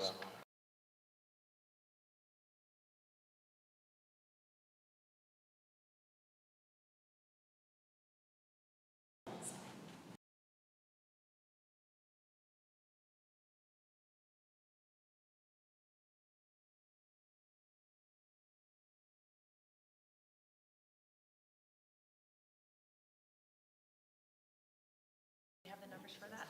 You have the numbers for that?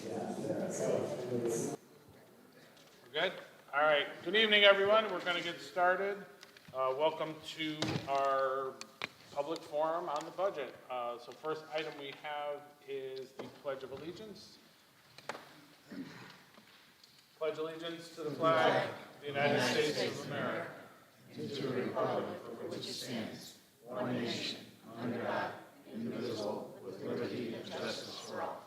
We're good? All right. Good evening, everyone. We're going to get started. Welcome to our public forum on the budget. So first item we have is the Pledge of Allegiance. Pledge allegiance to the flag of the United States of America, and to the republic for which it stands, one nation, under God, indivisible, with liberty and justice for all.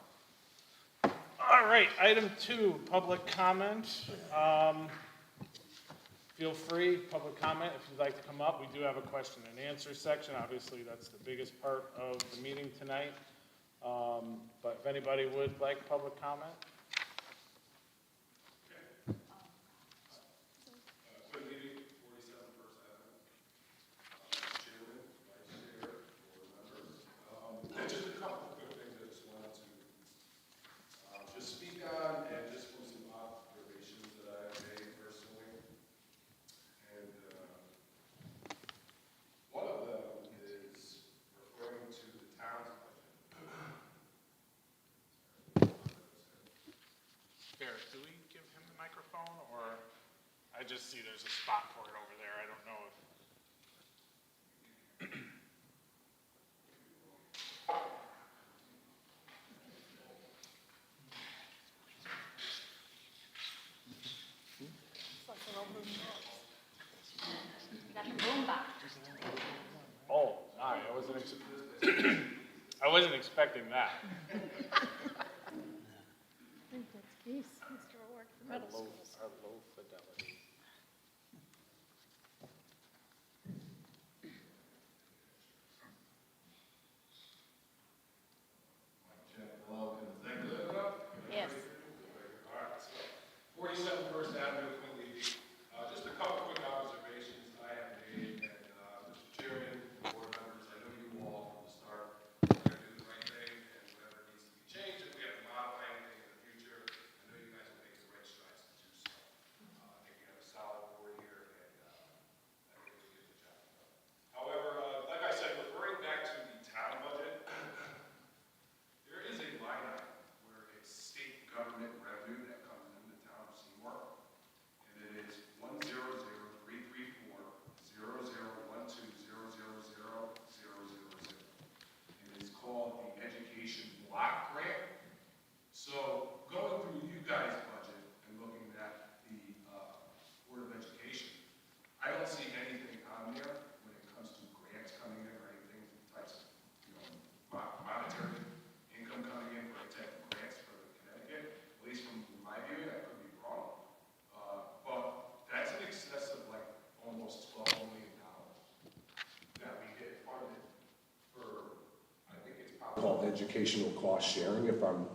All right, item 2, public comment. Feel free, public comment, if you'd like to come up. We do have a question and answer section. Obviously, that's the biggest part of the meeting tonight. But if anybody would like public comment. Do we give him the microphone, or I just see there's a spot for it over there. I don't know if. Oh, my, I wasn't expecting that. Peace, Mr. O'Rourke, for middle schools. Our low fidelity. Hello, can the thing live up? Yes. All right, so 47 First Avenue, Queen Levy. Just a couple quick observations I have made, and Mr. Chairman, board members, I know you all from the start are going to do the right thing, and whatever needs to be changed, if we have to modify anything in the future, I know you guys will make the right strides to do so. I think you have a solid board here, and I think you'll get the job done. However, like I said, referring back to the town budget, there is a line item where it's state government revenue that comes into the town of Seymour, and it is 100,334,0012,000,000. And it's called the Education Block Grant. So going through you guys' budget and looking at the Board of Education, I don't see anything on there when it comes to grants coming in or anything types of, monetary income coming in for a type of grants for Connecticut, at least from my view, I could be wrong. But that's in excess of like almost $12 million that we get funded for, I think it's probably called educational cost sharing, if I'm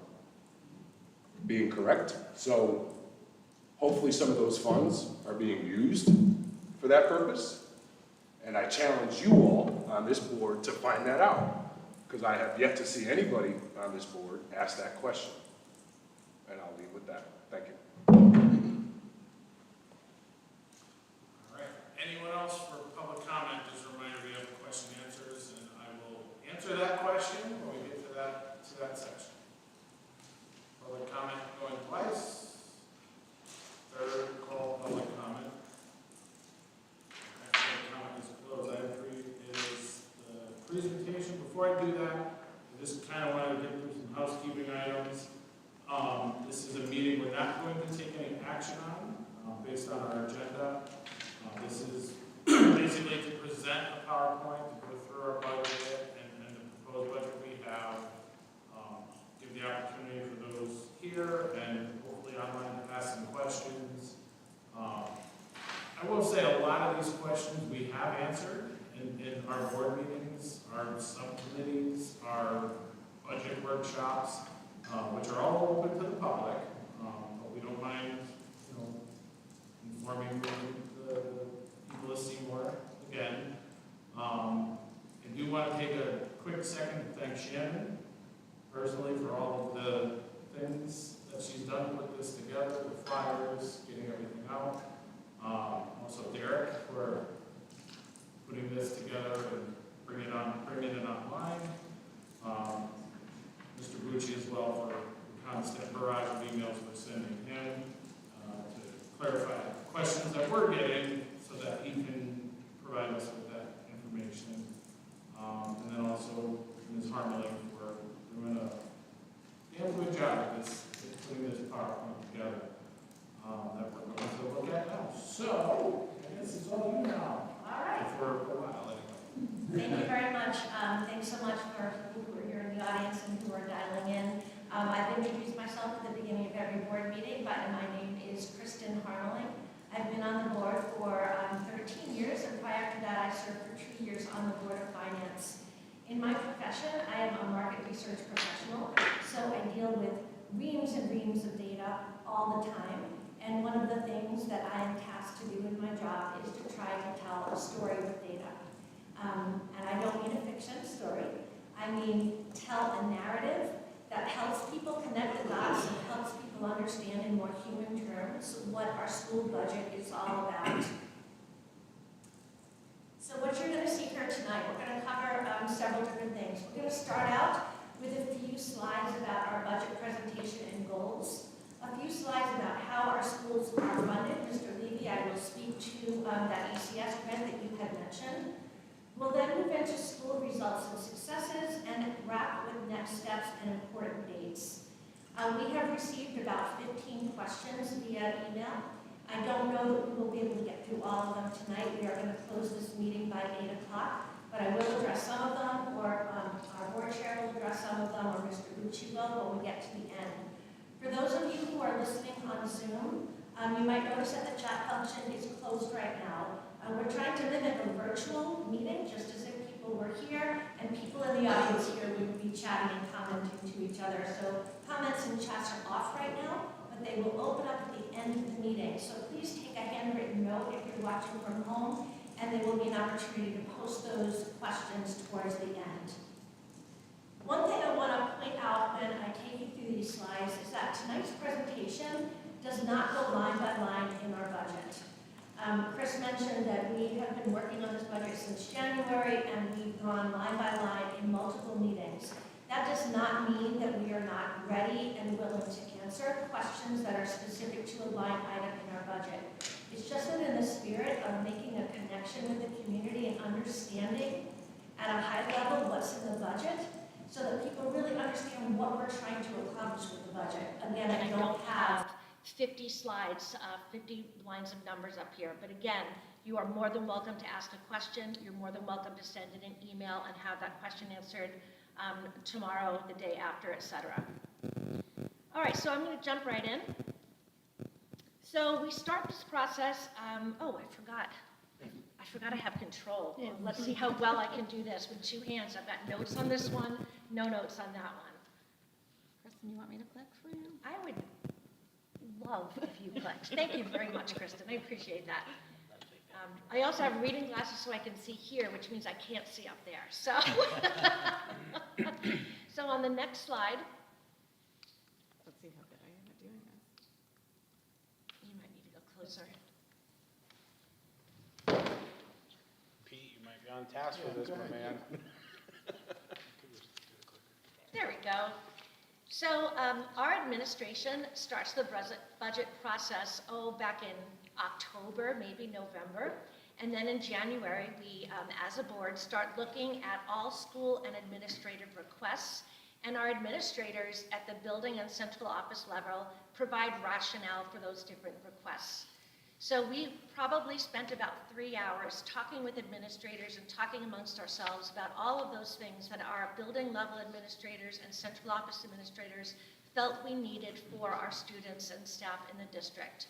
being correct. So hopefully some of those funds are being used for that purpose. And I challenge you all on this board to find that out, because I have yet to see anybody on this board ask that question. And I'll leave with that. Thank you. All right. Anyone else for public comment? Just a reminder, we have question and answers, and I will answer that question when we get to that section. Public comment going twice. Third call public comment. Public comment is closed. Item 3 is the presentation. Before I do that, I just kind of wanted to get through some housekeeping items. This is a meeting we're not going to take any action on based on our agenda. This is basically to present a PowerPoint, to go through our budget and the proposed budget we have, give the opportunity for those here and hopefully online to ask some questions. I will say a lot of these questions we have answered in our board meetings, our subcommittees, our budget workshops, which are all open to the public, but we don't mind, informing the people of Seymour again. I do want to take a quick second to thank Shannon personally for all of the things that she's done to put this together, the flyers, getting everything out. Also Derek for putting this together and bringing it online. Mr. Bucci as well for constant barrage of emails we're sending him to clarify questions that we're getting so that he can provide us with that information. And then also Ms. Harmeling for doing a damn good job at this, putting this PowerPoint together that we're going to look at now. So, I guess it's all you now. All right. For a while, anyway. Thank you very much. Thanks so much for people who are here in the audience and who are dialing in. I've introduced myself at the beginning of every board meeting, but my name is Kristen Harmeling. I've been on the board for 13 years, and prior to that, I served for 2 years on the Board of Finance. In my profession, I am a market research professional, so I deal with reams and reams of data all the time. And one of the things that I am tasked to do in my job is to try to tell a story with data. And I don't mean a fiction story. I mean tell a narrative that helps people connect the dots and helps people understand in more human terms what our school budget is all about. So what you're going to see here tonight, we're going to cover several different things. We're going to start out with a few slides about our budget presentation and goals, a few slides about how our schools are funded. Mr. Levy, I will speak to that ECS grant that you had mentioned. We'll then move into school results and successes and wrap with next steps and important dates. We have received about 15 questions via email. I don't know that we will be able to get through all of them tonight. We are going to close this meeting by 8 o'clock, but I will address some of them, or our board chair will address some of them, or Mr. Lucci will when we get to the end. For those of you who are listening on Zoom, you might notice that the chat function is closed right now. We're trying to mimic a virtual meeting, just as if people were here, and people in the audience here would be chatting and commenting to each other. So comments and chats are off right now, but they will open up at the end of the meeting. So please take a handwritten note if you're watching from home, and there will be an opportunity to post those questions towards the end. One thing I want to point out when I take you through these slides is that tonight's presentation does not go line by line in our budget. Chris mentioned that we have been working on this budget since January, and we've gone line by line in multiple meetings. That does not mean that we are not ready and willing to answer questions that are specific to a line item in our budget. It's just that in the spirit of making a connection with the community and understanding at a high level what's in the budget, so that people really understand what we're trying to accomplish with the budget. Again, I don't have 50 slides, 50 lines of numbers up here. But again, you are more than welcome to ask a question. You're more than welcome to send in an email and have that question answered tomorrow, the day after, etc. All right, so I'm going to jump right in. So we start this process. Oh, I forgot I have control. Yeah. Let's see how well I can do this with 2 hands. I've got notes on this one, no notes on that one. Kristen, you want me to click for you? I would love if you clicked. Thank you very much, Kristen. I appreciate that. I also have reading glasses so I can see here, which means I can't see up there. So, so on the next slide, Let's see how good I am at doing this. you might need to go closer. Pete, you might be on task for this, my man. There we go. So our administration starts the budget process, back in October, maybe November. And then in January, we, as a board, start looking at all school and administrative requests. And our administrators at the building and central office level provide rationale for those different requests. So we probably spent about 3 hours talking with administrators and talking amongst ourselves about all of those things that our building level administrators and central office administrators felt we needed for our students and staff in the district.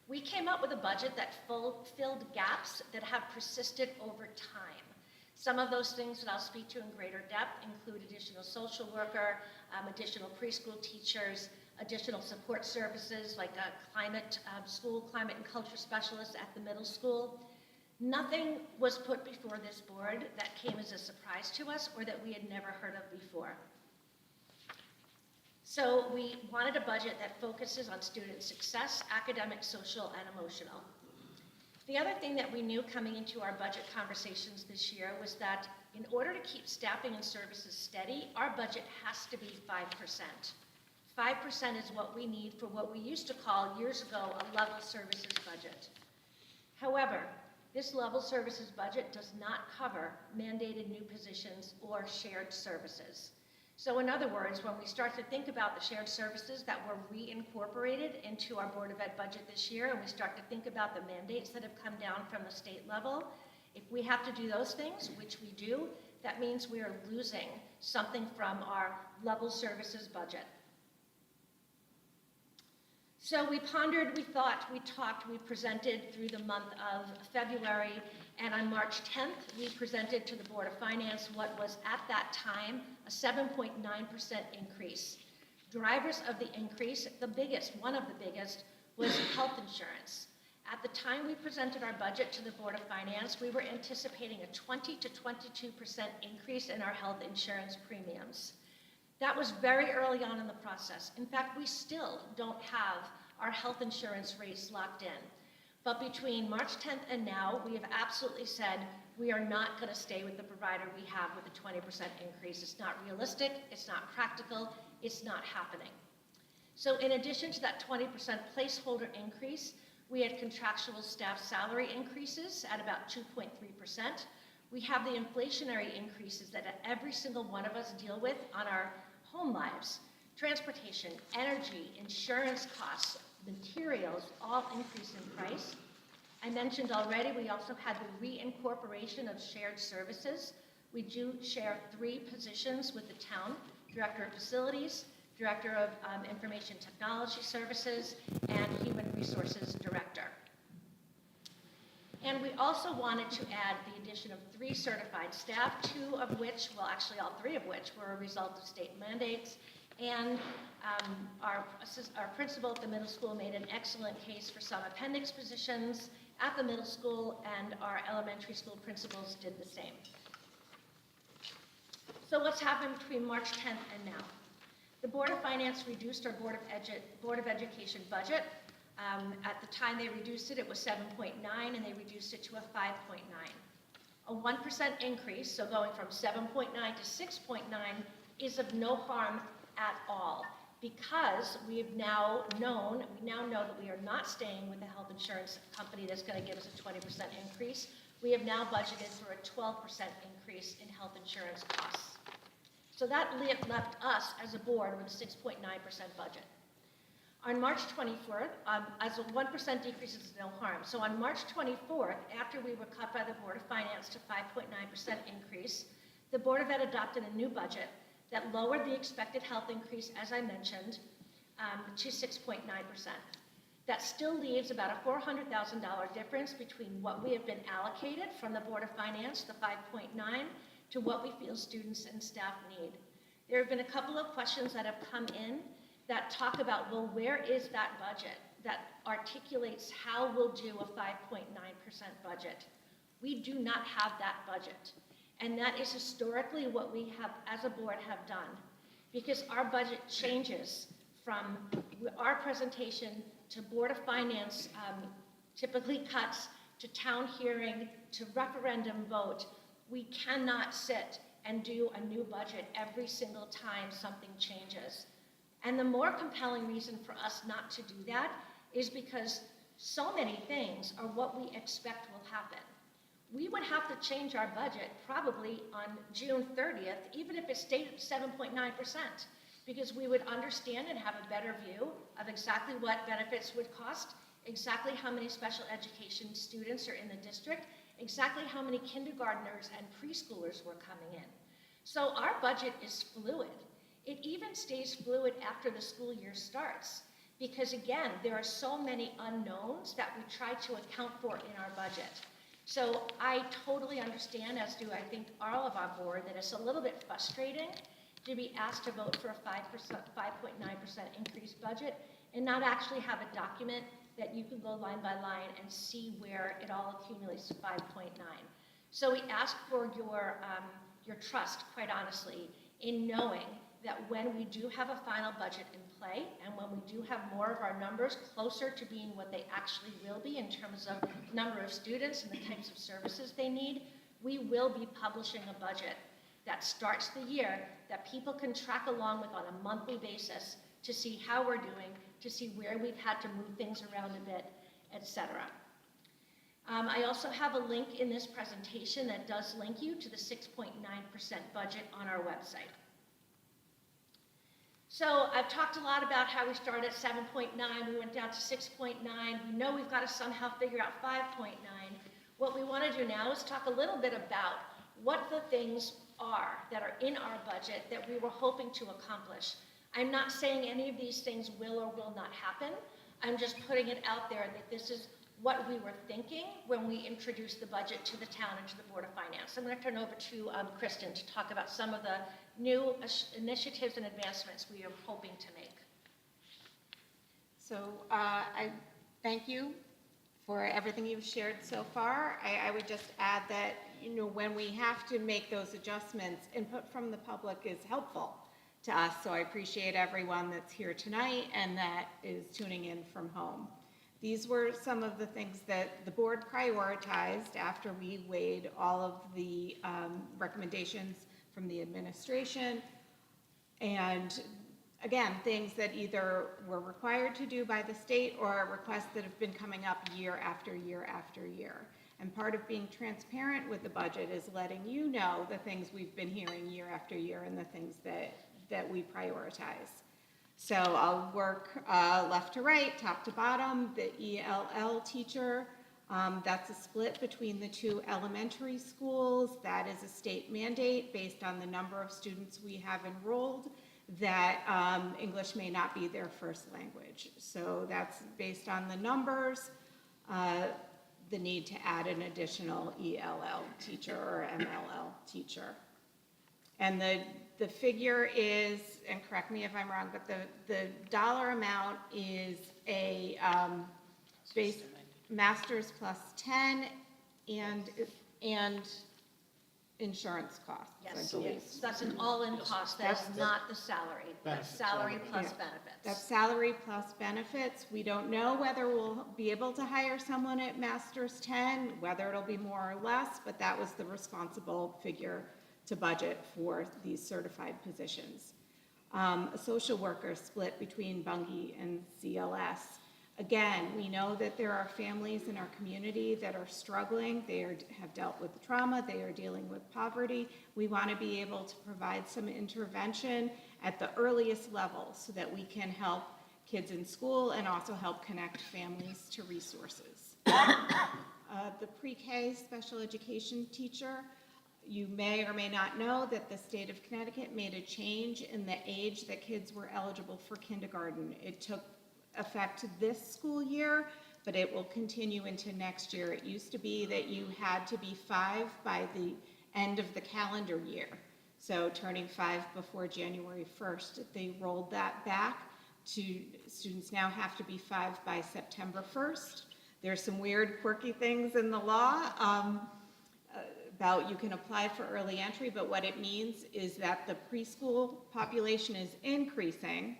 We came up with a budget that filled gaps that have persisted over time. Some of those things that I'll speak to in greater depth include additional social worker, additional preschool teachers, additional support services like a school climate and culture specialist at the middle school. Nothing was put before this board that came as a surprise to us or that we had never heard of before. So we wanted a budget that focuses on student success, academic, social, and emotional. The other thing that we knew coming into our budget conversations this year was that in order to keep staffing and services steady, our budget has to be 5%. 5% is what we need for what we used to call years ago a level services budget. However, this level services budget does not cover mandated new positions or shared services. So in other words, when we start to think about the shared services that were reincorporated into our Board of Ed budget this year, and we start to think about the mandates that have come down from the state level, if we have to do those things, which we do, that means we are losing something from our level services budget. So we pondered, we thought, we talked, we presented through the month of February, and on March 10th, we presented to the Board of Finance what was at that time a 7.9% increase. Drivers of the increase, the biggest, one of the biggest, was health insurance. At the time we presented our budget to the Board of Finance, we were anticipating a 20 to 22% increase in our health insurance premiums. That was very early on in the process. In fact, we still don't have our health insurance rates locked in. But between March 10th and now, we have absolutely said we are not going to stay with the provider we have with a 20% increase. It's not realistic, it's not practical, it's not happening. So in addition to that 20% placeholder increase, we had contractual staff salary increases at about 2.3%. We have the inflationary increases that every single one of us deal with on our home lives, transportation, energy, insurance costs, materials, all increase in price. I mentioned already, we also had the reincorporation of shared services. We do share 3 positions with the town: Director of Facilities, Director of Information Technology Services, and Human Resources Director. And we also wanted to add the addition of 3 certified staff, 2 of which, well actually all 3 of which, were a result of state mandates. And our principal at the middle school made an excellent case for some appendix positions at the middle school, and our elementary school principals did the same. So what's happened between March 10th and now? The Board of Finance reduced our Board of Education budget. At the time they reduced it, it was 7.9, and they reduced it to a 5.9. A 1% increase, so going from 7.9 to 6.9, is of no harm at all, because we now know that we are not staying with the health insurance company that's going to give us a 20% increase. We have now budgeted for a 12% increase in health insurance costs. So that left us as a board with a 6.9% budget. On March 24th, as a 1% decrease is no harm. So on March 24th, after we were cut by the Board of Finance to 5.9% increase, the Board of Ed adopted a new budget that lowered the expected health increase, as I mentioned, to 6.9%. That still leaves about a $400,000 difference between what we have been allocated from the Board of Finance, the 5.9, to what we feel students and staff need. There have been a couple of questions that have come in that talk about, well, where is that budget that articulates how we'll do a 5.9% budget? We do not have that budget. And that is historically what we have, as a board, have done. Because our budget changes from our presentation to Board of Finance, typically cuts, to town hearing, to referendum vote. We cannot sit and do a new budget every single time something changes. And the more compelling reason for us not to do that is because so many things are what we expect will happen. We would have to change our budget probably on June 30th, even if it stayed at 7.9%, because we would understand and have a better view of exactly what benefits would cost, exactly how many special education students are in the district, exactly how many kindergartners and preschoolers were coming in. So our budget is fluid. It even stays fluid after the school year starts, because again, there are so many unknowns that we try to account for in our budget. So I totally understand, as do I think all of our board, that it's a little bit frustrating to be asked to vote for a 5.9% increased budget and not actually have a document that you can go line by line and see where it all accumulates to 5.9. So we ask for your trust, quite honestly, in knowing that when we do have a final budget in play and when we do have more of our numbers closer to being what they actually will be in terms of number of students and the types of services they need, we will be publishing a budget that starts the year that people can track along with on a monthly basis to see how we're doing, to see where we've had to move things around a bit, etc. I also have a link in this presentation that does link you to the 6.9% budget on our website. So I've talked a lot about how we started at 7.9, we went down to 6.9, we know we've got to somehow figure out 5.9. What we want to do now is talk a little bit about what the things are that are in our budget that we were hoping to accomplish. I'm not saying any of these things will or will not happen. I'm just putting it out there that this is what we were thinking when we introduced the budget to the town and to the Board of Finance. I'm going to turn over to Kristen to talk about some of the new initiatives and advancements we are hoping to make. So I thank you for everything you've shared so far. I would just add that, you know, when we have to make those adjustments, input from the public is helpful to us. So I appreciate everyone that's here tonight and that is tuning in from home. These were some of the things that the board prioritized after we weighed all of the recommendations from the administration. And again, things that either were required to do by the state or requests that have been coming up year after year after year. And part of being transparent with the budget is letting you know the things we've been hearing year after year and the things that we prioritize. So I'll work left to right, top to bottom. The ELL teacher, that's a split between the two elementary schools. That is a state mandate based on the number of students we have enrolled that English may not be their first language. So that's based on the numbers, the need to add an additional ELL teacher or MLL teacher. And the figure is, and correct me if I'm wrong, but the dollar amount is a base master's plus 10 and insurance costs, Yes, I believe. yes, that's an all-in cost, that's not the salary. That's salary plus benefits. That's salary plus benefits. We don't know whether we'll be able to hire someone at master's 10, whether it'll be more or less, but that was the responsible figure to budget for these certified positions. A social worker split between Bungie and CLS. Again, we know that there are families in our community that are struggling. They have dealt with trauma. They are dealing with poverty. We want to be able to provide some intervention at the earliest level so that we can help kids in school and also help connect families to resources. The pre-K special education teacher, you may or may not know that the state of Connecticut made a change in the age that kids were eligible for kindergarten. It took effect this school year, but it will continue into next year. It used to be that you had to be 5 by the end of the calendar year. So turning 5 before January 1st, they rolled that back to students now have to be 5 by September 1st. There's some weird quirky things in the law about you can apply for early entry, but what it means is that the preschool population is increasing.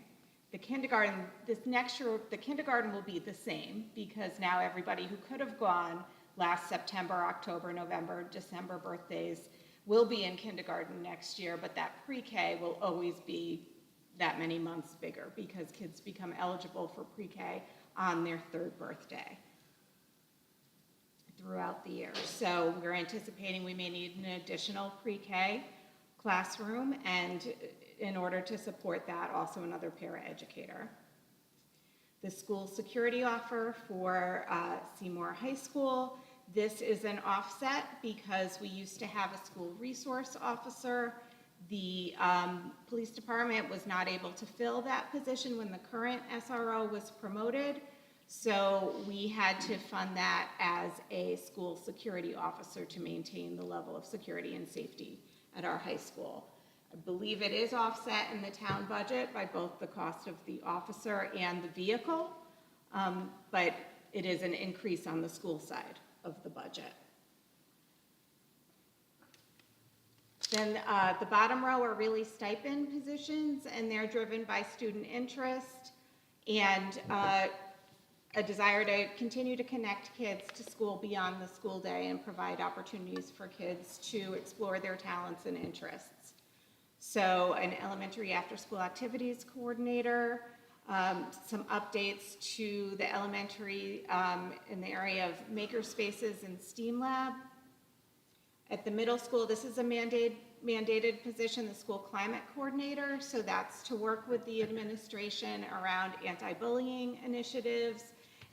The kindergarten, this next year, the kindergarten will be the same because now everybody who could have gone last September, October, November, December birthdays will be in kindergarten next year, but that pre-K will always be that many months bigger because kids become eligible for pre-K on their 3rd birthday throughout the year. So we're anticipating we may need an additional pre-K classroom, and in order to support that, also another paraeducator. The school security offer for Seymour High School. This is an offset because we used to have a school resource officer. The police department was not able to fill that position when the current SRO was promoted. So we had to fund that as a school security officer to maintain the level of security and safety at our high school. I believe it is offset in the town budget by both the cost of the officer and the vehicle, but it is an increase on the school side of the budget. Then the bottom row are really stipend positions, and they're driven by student interest and a desire to continue to connect kids to school beyond the school day and provide opportunities for kids to explore their talents and interests. So an elementary after-school activities coordinator, some updates to the elementary in the area of maker spaces and STEAM lab. At the middle school, this is a mandated position, the school climate coordinator. So that's to work with the administration around anti-bullying initiatives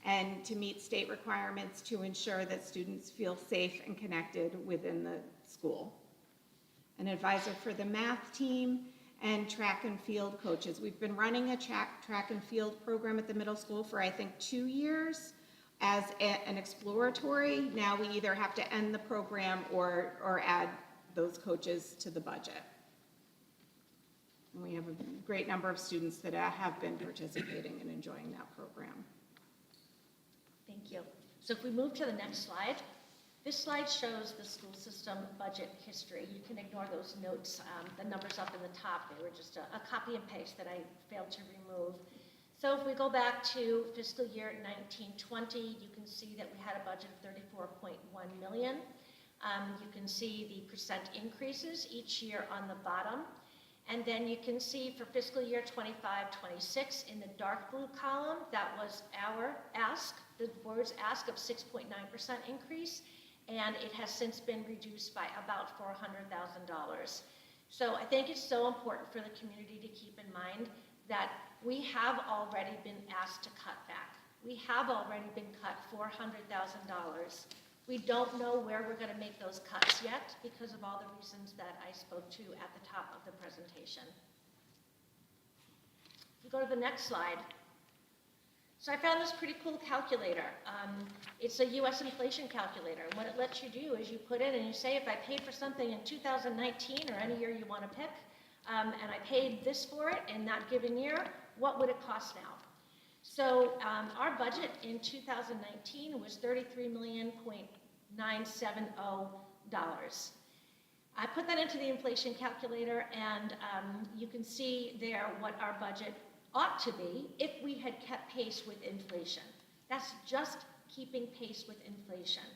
and to meet state requirements to ensure that students feel safe and connected within the school. An advisor for the math team, and track and field coaches. We've been running a track and field program at the middle school for, I think, 2 years as an exploratory. Now we either have to end the program or add those coaches to the budget. And we have a great number of students that have been participating and enjoying that program. Thank you. So if we move to the next slide, this slide shows the school system budget history. You can ignore those notes, the numbers up in the top. They were just a copy and paste that I failed to remove. So if we go back to fiscal year 1920, you can see that we had a budget of $34.1 million. You can see the percent increases each year on the bottom. And then you can see for fiscal year 25-26 in the dark blue column, that was our ask, the board's ask of 6.9% increase. And it has since been reduced by about $400,000. So I think it's so important for the community to keep in mind that we have already been asked to cut back. We have already been cut $400,000. We don't know where we're going to make those cuts yet because of all the reasons that I spoke to at the top of the presentation. If we go to the next slide. So I found this pretty cool calculator. It's a US inflation calculator. And what it lets you do is you put in and you say, if I paid for something in 2019 or any year you want to pick, and I paid this for it in that given year, what would it cost now? So our budget in 2019 was $33,970,000. I put that into the inflation calculator, and you can see there what our budget ought to be if we had kept pace with inflation. That's just keeping pace with inflation.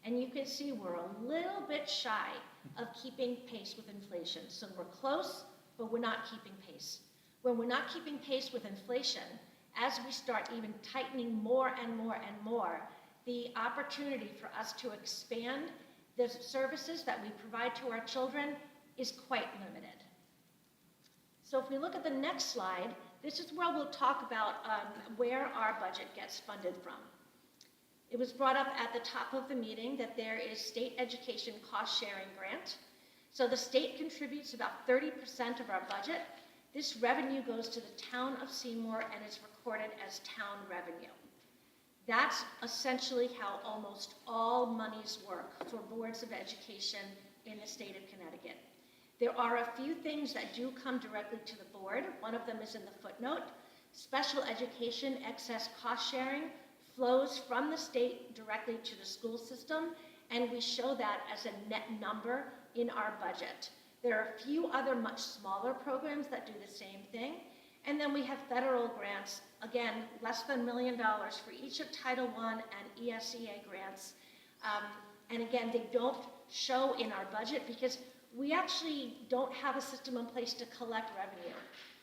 And you can see we're a little bit shy of keeping pace with inflation. So we're close, but we're not keeping pace. When we're not keeping pace with inflation, as we start even tightening more and more and more, the opportunity for us to expand the services that we provide to our children is quite limited. So if we look at the next slide, this is where we'll talk about where our budget gets funded from. It was brought up at the top of the meeting that there is state education cost sharing grant. So the state contributes about 30% of our budget. This revenue goes to the town of Seymour and is recorded as town revenue. That's essentially how almost all monies work for boards of education in the state of Connecticut. There are a few things that do come directly to the board. One of them is in the footnote. Special education excess cost sharing flows from the state directly to the school system, and we show that as a net number in our budget. There are a few other much smaller programs that do the same thing. And then we have federal grants, again, less than $1 million for each of Title I and ESEA grants. And again, they don't show in our budget because we actually don't have a system in place to collect revenue.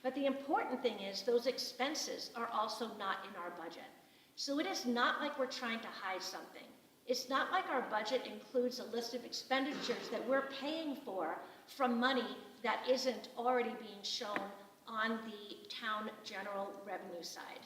But the important thing is those expenses are also not in our budget. So it is not like we're trying to hide something. It's not like our budget includes a list of expenditures that we're paying for from money that isn't already being shown on the town general revenue side.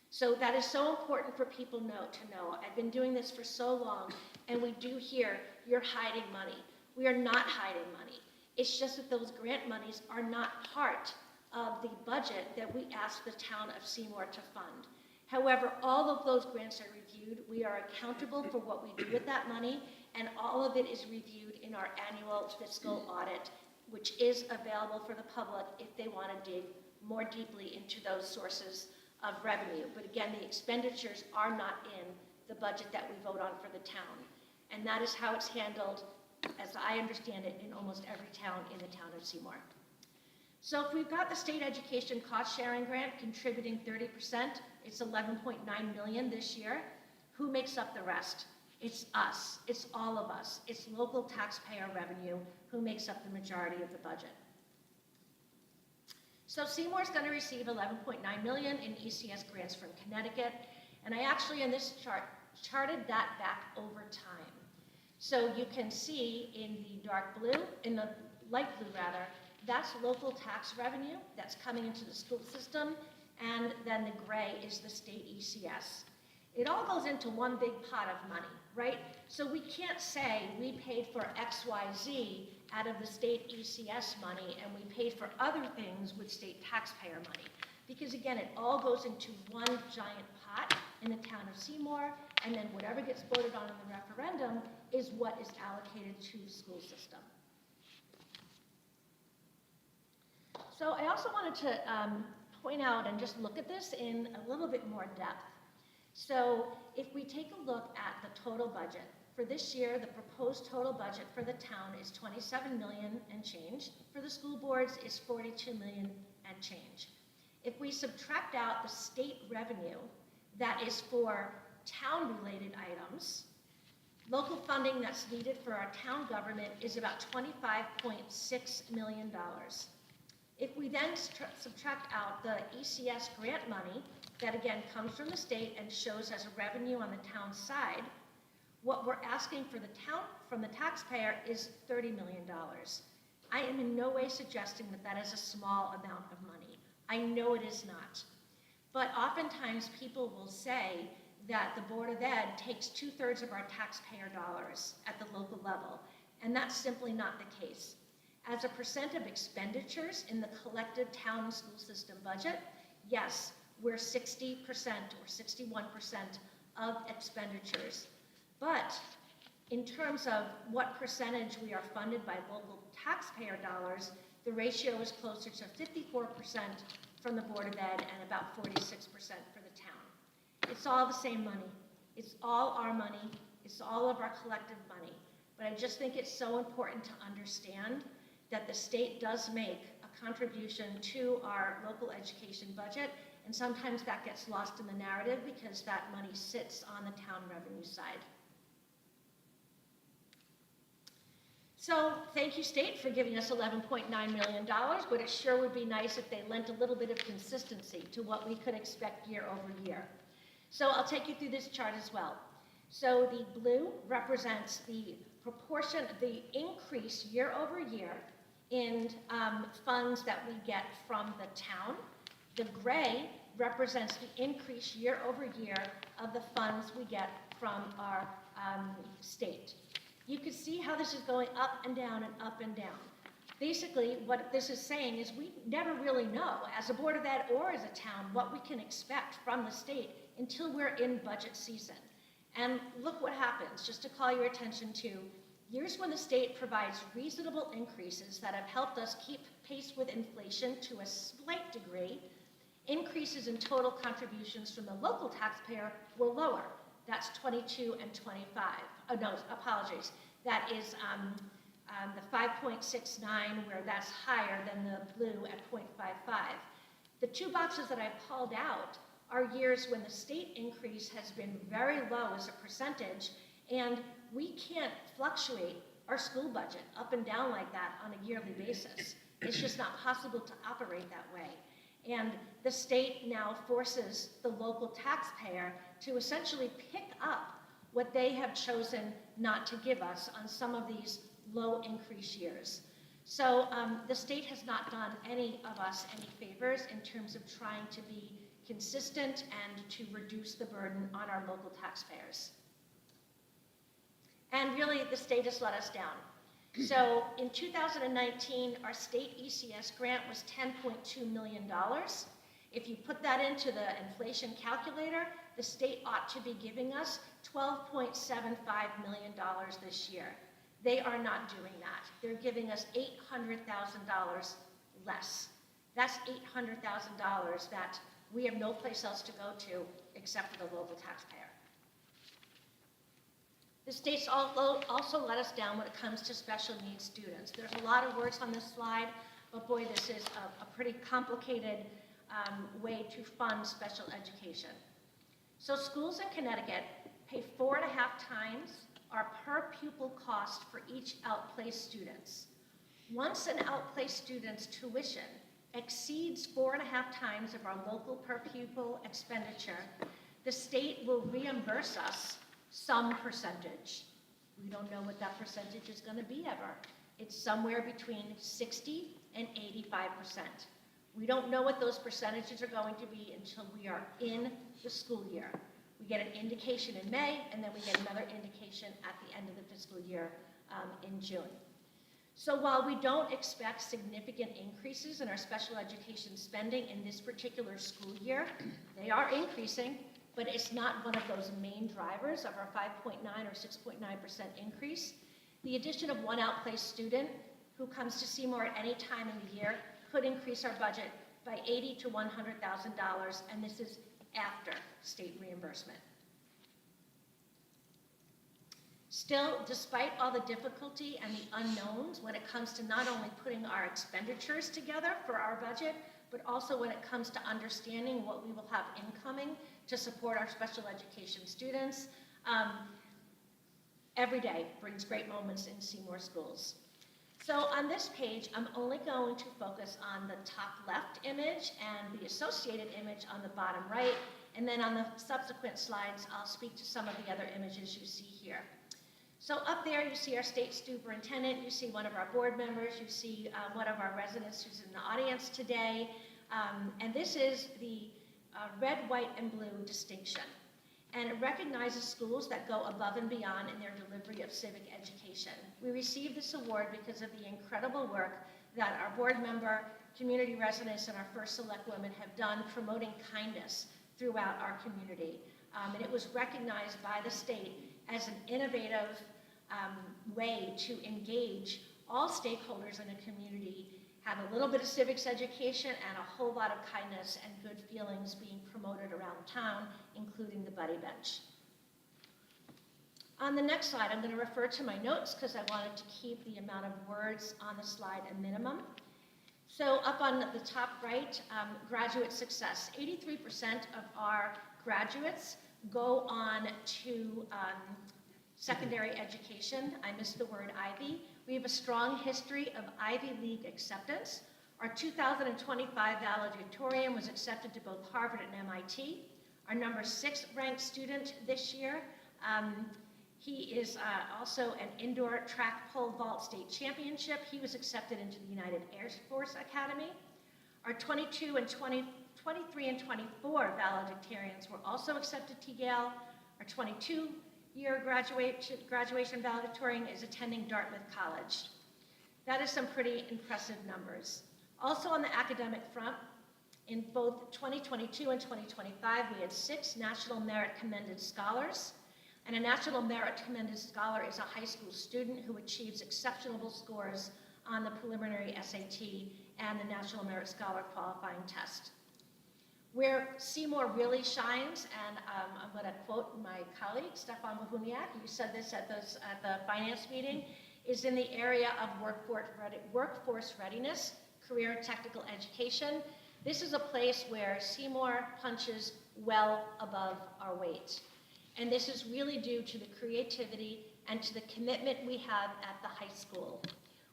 So that is so important for people to know. I've been doing this for so long, and we do hear you're hiding money. We are not hiding money. It's just that those grant monies are not part of the budget that we ask the town of Seymour to fund. However, all of those grants are reviewed. We are accountable for what we do with that money, and all of it is reviewed in our annual fiscal audit, which is available for the public if they want to dig more deeply into those sources of revenue. But again, the expenditures are not in the budget that we vote on for the town. And that is how it's handled, as I understand it, in almost every town in the town of Seymour. So if we've got the state education cost sharing grant contributing 30%, it's $11.9 million this year. Who makes up the rest? It's us. It's all of us. It's local taxpayer revenue who makes up the majority of the budget. So Seymour's going to receive $11.9 million in ECS grants from Connecticut, and I actually, in this chart, charted that back over time. So you can see in the dark blue, in the light blue rather, that's local tax revenue that's coming into the school system, and then the gray is the state ECS. It all goes into one big pot of money, right? So we can't say we paid for XYZ out of the state ECS money and we paid for other things with state taxpayer money. Because again, it all goes into one giant pot in the town of Seymour, and then whatever gets voted on in the referendum is what is allocated to the school system. So I also wanted to point out and just look at this in a little bit more depth. So if we take a look at the total budget, for this year, the proposed total budget for the town is $27 million and change. For the school boards is $42 million and change. If we subtract out the state revenue that is for town-related items, local funding that's needed for our town government is about $25.6 million. If we then subtract out the ECS grant money, that again comes from the state and shows as a revenue on the town side, what we're asking for the town from the taxpayer is $30 million. I am in no way suggesting that that is a small amount of money. I know it is not. But oftentimes people will say that the Board of Ed takes 2/3 of our taxpayer dollars at the local level, and that's simply not the case. As a percent of expenditures in the collective town and school system budget, yes, we're 60% or 61% of expenditures. But in terms of what percentage we are funded by local taxpayer dollars, the ratio is closer to 54% from the Board of Ed and about 46% for the town. It's all the same money. It's all our money. It's all of our collective money. But I just think it's so important to understand that the state does make a contribution to our local education budget, and sometimes that gets lost in the narrative because that money sits on the town revenue side. So thank you, state, for giving us $11.9 million, but it sure would be nice if they lent a little bit of consistency to what we could expect year over year. So I'll take you through this chart as well. So the blue represents the proportion, the increase year over year in funds that we get from the town. The gray represents the increase year over year of the funds we get from our state. You can see how this is going up and down and up and down. Basically, what this is saying is we never really know, as a Board of Ed or as a town, what we can expect from the state until we're in budget season. And look what happens, just to call your attention to, years when the state provides reasonable increases that have helped us keep pace with inflation to a slight degree, increases in total contributions from the local taxpayer were lower. That's 22 and 25. Oh no, apologies. That is the 5.69, where that's higher than the blue at 0.55. The two boxes that I've called out are years when the state increase has been very low as a percentage, and we can't fluctuate our school budget up and down like that on a yearly basis. It's just not possible to operate that way. And the state now forces the local taxpayer to essentially pick up what they have chosen not to give us on some of these low increase years. So the state has not done any of us any favors in terms of trying to be consistent and to reduce the burden on our local taxpayers. And really, the state has let us down. So in 2019, our state ECS grant was $10.2 million. If you put that into the inflation calculator, the state ought to be giving us $12.75 million this year. They are not doing that. They're giving us $800,000 less. That's $800,000 that we have no place else to go to except for the local taxpayer. The state's also let us down when it comes to special needs students. There's a lot of words on this slide, but boy, this is a pretty complicated way to fund special education. So schools in Connecticut pay 4.5 times our per pupil cost for each outplaced students. Once an outplaced student's tuition exceeds 4.5 times of our local per pupil expenditure, the state will reimburse us some percentage. We don't know what that percentage is going to be ever. It's somewhere between 60 and 85%. We don't know what those percentages are going to be until we are in the school year. We get an indication in May, and then we get another indication at the end of the fiscal year in June. So while we don't expect significant increases in our special education spending in this particular school year, they are increasing, but it's not one of those main drivers of our 5.9 or 6.9% increase. The addition of one outplaced student who comes to Seymour at any time in the year could increase our budget by $80,000 to $100,000, and this is after state reimbursement. Still, despite all the difficulty and the unknowns when it comes to not only putting our expenditures together for our budget, but also when it comes to understanding what we will have incoming to support our special education students, every day brings great moments in Seymour schools. So on this page, I'm only going to focus on the top left image and the associated image on the bottom right, and then on the subsequent slides, I'll speak to some of the other images you see here. So up there, you see our state superintendent, you see one of our board members, you see one of our residents who's in the audience today, and this is the red, white, and blue distinction. And it recognizes schools that go above and beyond in their delivery of civic education. We received this award because of the incredible work that our board member, community residents, and our first select women have done promoting kindness throughout our community. And it was recognized by the state as an innovative way to engage all stakeholders in a community, have a little bit of civics education and a whole lot of kindness and good feelings being promoted around town, including the Buddy Bench. On the next slide, I'm going to refer to my notes because I wanted to keep the amount of words on the slide a minimum. So up on the top right, graduate success. 83% of our graduates go on to secondary education. I missed the word Ivy. We have a strong history of Ivy League acceptance. Our 2025 valedictorian was accepted to both Harvard and MIT. Our number 6 ranked student this year, he is also an indoor track pole vault state championship. He was accepted into the United Air Force Academy. Our 23 and 24 valedictorians were also accepted to Yale. Our 22-year graduation valedictorian is attending Dartmouth College. That is some pretty impressive numbers. Also on the academic front, in both 2022 and 2025, we had 6 National Merit Commended Scholars. And a National Merit Commended Scholar is a high school student who achieves exceptional scores on the preliminary SAT and the National Merit Scholar qualifying test. Where Seymour really shines, and I'm going to quote my colleague, Stefan Bohuniak, who said this at the finance meeting, is in the area of workforce readiness, career and technical education. This is a place where Seymour punches well above our weight. And this is really due to the creativity and to the commitment we have at the high school,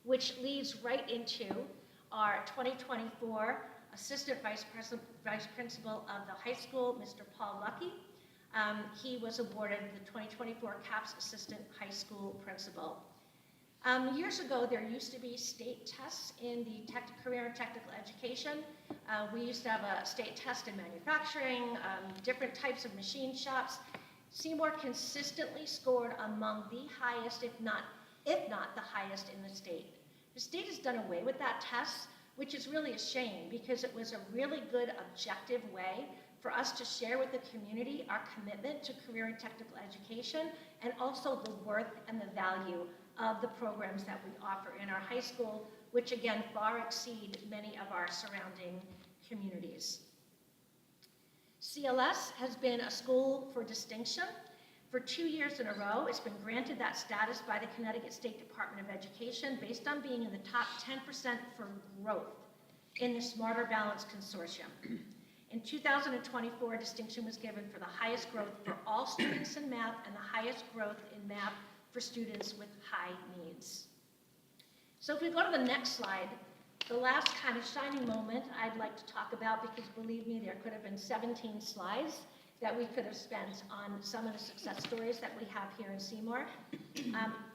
which leads right into our 2024 Assistant Vice Principal of the high school, Mr. Paul Lucky. He was awarded the 2024 CAPS Assistant High School Principal. Years ago, there used to be state tests in the career and technical education. We used to have a state test in manufacturing, different types of machine shops. Seymour consistently scored among the highest, if not the highest in the state. The state has done away with that test, which is really a shame because it was a really good objective way for us to share with the community our commitment to career and technical education and also the worth and the value of the programs that we offer in our high school, which again far exceed many of our surrounding communities. CLS has been a school for distinction. For 2 years in a row, it's been granted that status by the Connecticut State Department of Education based on being in the top 10% for growth in the Smarter Balance Consortium. In 2024, distinction was given for the highest growth for all students in math and the highest growth in math for students with high needs. So if we go to the next slide, The last kind of shining moment I'd like to talk about, because believe me, there could have been 17 slides that we could have spent on some of the success stories that we have here in Seymour.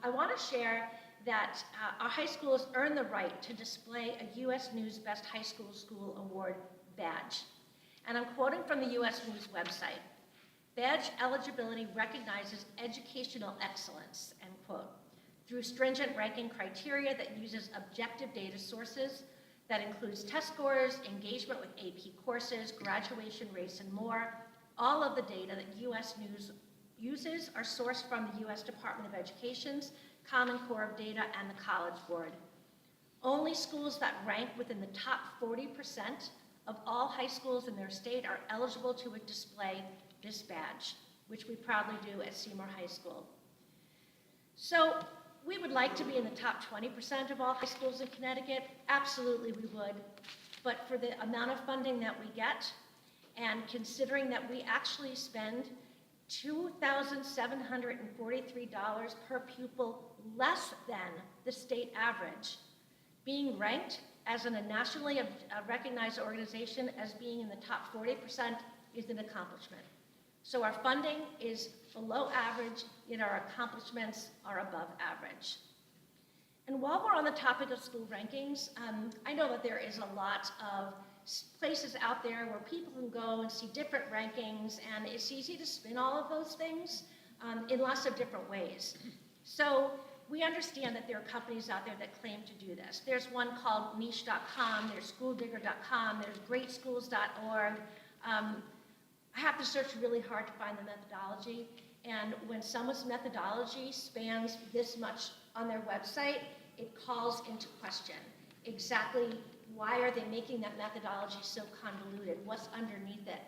I want to share that our high schools earn the right to display a U.S. News Best High School Award badge. And I'm quoting from the U.S. News website. Badge eligibility recognizes educational excellence, end quote, through stringent ranking criteria that uses objective data sources that includes test scores, engagement with AP courses, graduation rates, and more. All of the data that U.S. News uses are sourced from the U.S. Department of Education's Common Core of Data and the College Board. Only schools that rank within the top 40% of all high schools in their state are eligible to display this badge, which we proudly do at Seymour High School. So we would like to be in the top 20% of all high schools in Connecticut. Absolutely we would. But for the amount of funding that we get, and considering that we actually spend $2,743 per pupil less than the state average, being ranked as a nationally recognized organization as being in the top 40% is an accomplishment. So our funding is below average, yet our accomplishments are above average. And while we're on the topic of school rankings, I know that there is a lot of places out there where people can go and see different rankings, and it's easy to spin all of those things in lots of different ways. So we understand that there are companies out there that claim to do this. There's one called niche.com, there's schooldigger.com, there's greatschools.org. I have to search really hard to find the methodology, and when someone's methodology spans this much on their website, it calls into question exactly why are they making that methodology so convoluted, what's underneath it.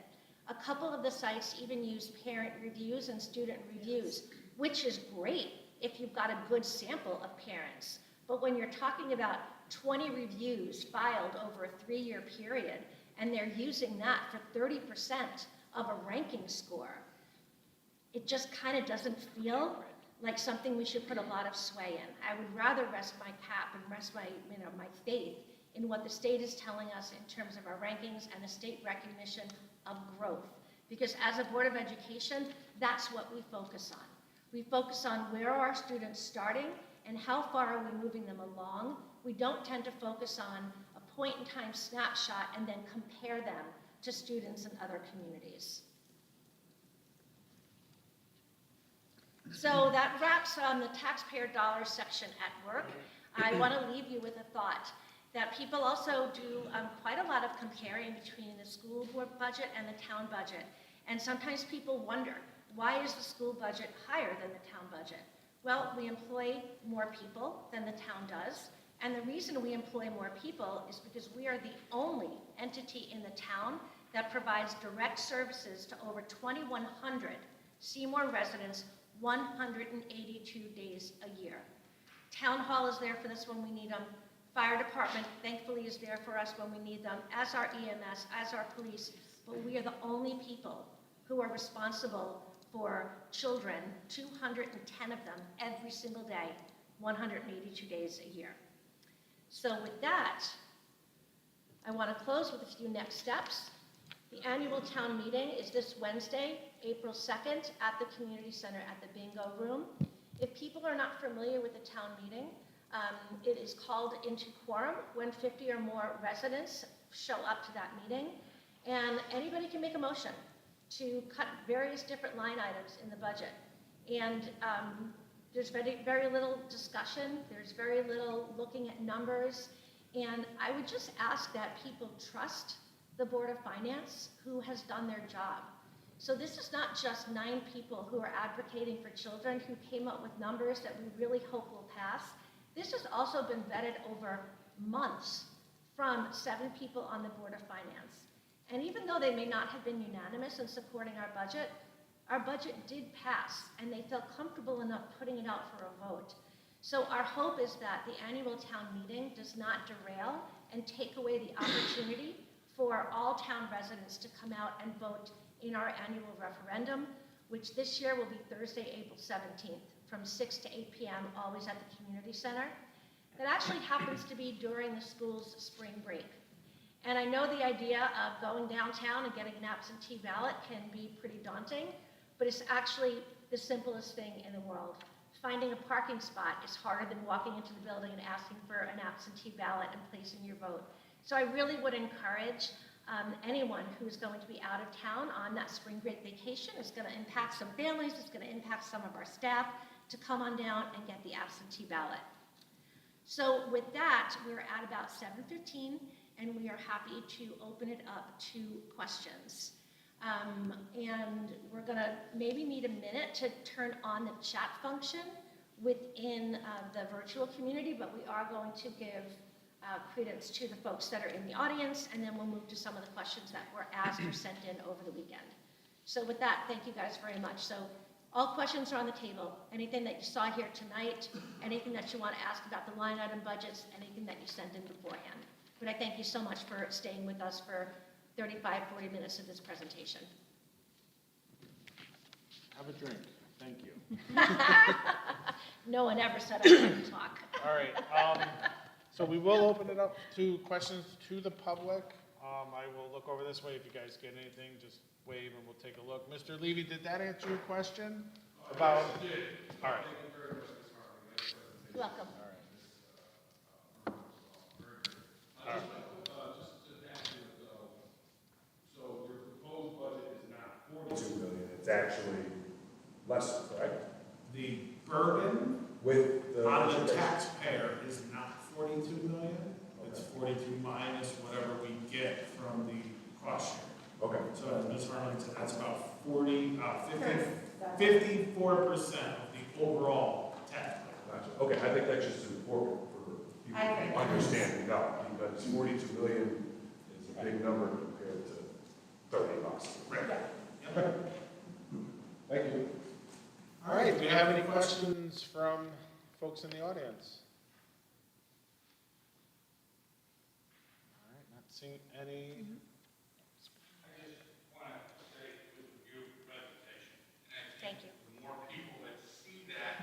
A couple of the sites even use parent reviews and student reviews, which is great if you've got a good sample of parents. But when you're talking about 20 reviews filed over a 3-year period, and they're using that for 30% of a ranking score, it just kind of doesn't feel like something we should put a lot of sway in. I would rather rest my cap and rest my faith in what the state is telling us in terms of our rankings and the state recognition of growth. Because as a Board of Education, that's what we focus on. We focus on where are our students starting and how far are we moving them along. We don't tend to focus on a point-in-time snapshot and then compare them to students in other communities. So that wraps on the taxpayer dollars section at work. I want to leave you with a thought that people also do quite a lot of comparing between the school board budget and the town budget. And sometimes people wonder, why is the school budget higher than the town budget? Well, we employ more people than the town does. And the reason we employ more people is because we are the only entity in the town that provides direct services to over 2,100 Seymour residents 182 days a year. Town Hall is there for us when we need them. Fire department, thankfully, is there for us when we need them, as our EMS, as our police. But we are the only people who are responsible for children, 210 of them every single day, 182 days a year. So with that, I want to close with a few next steps. The annual town meeting is this Wednesday, April 2nd, at the community center at the bingo room. If people are not familiar with the town meeting, it is called into quorum when 50 or more residents show up to that meeting, and anybody can make a motion to cut various different line items in the budget. And there's very, very little discussion, there's very little looking at numbers, and I would just ask that people trust the Board of Finance, who has done their job. So this is not just 9 people who are advocating for children who came up with numbers that we really hope will pass. This has also been vetted over months from 7 people on the Board of Finance. And even though they may not have been unanimous in supporting our budget did pass, and they felt comfortable enough putting it out for a vote. So our hope is that the annual town meeting does not derail and take away the opportunity for all town residents to come out and vote in our annual referendum, which this year will be Thursday, April 17th, from 6 to 8 p.m., always at the community center. that actually happens to be during the school's spring break. And I know the idea of going downtown and getting an absentee ballot can be pretty daunting, but it's actually the simplest thing in the world. Finding a parking spot is harder than walking into the building and asking for an absentee ballot and placing your vote. So I really would encourage anyone who's going to be out of town on that spring break vacation. It's going to impact some families, it's going to impact some of our staff, to come on down and get the absentee ballot. So with that, we're at about 7:15, and we are happy to open it up to questions. And we're going to maybe need a minute to turn on the chat function within the virtual community, but we are going to give credence to the folks that are in the audience, and then we'll move to some of the questions that were asked or sent in over the weekend. So with that, thank you guys very much. So all questions are on the table. Anything that you saw here tonight, anything that you want to ask about the line item budgets, anything that you sent in beforehand. But I thank you so much for staying with us for 35, 40 minutes of this presentation. Have a drink. Thank you. No one ever said I couldn't talk. All right. So we will open it up to questions to the public. I will look over this way. If you guys get anything, just wave and we'll take a look. Mr. Levy, did that answer your question about? Yes, it did. All right. Thank you very much, Ms. Hartley. Nice presentation. You're welcome. All right. Just to ask you, so your proposed budget is not 42 million, it's actually less, correct? The burden With the. on the taxpayer is not 42 million, it's 42 minus whatever we get from the cost share. Okay. So as Ms. Harlan said, that's about 54% of the overall tax bill. Gotcha. Okay, I think that's just important for people I agree. to understand, because 42 million is a big number compared to 30 bucks. Right. Yep. Thank you. All right. Do you have any questions from folks in the audience? All right. Not seeing any. Thank you. The more people that see that.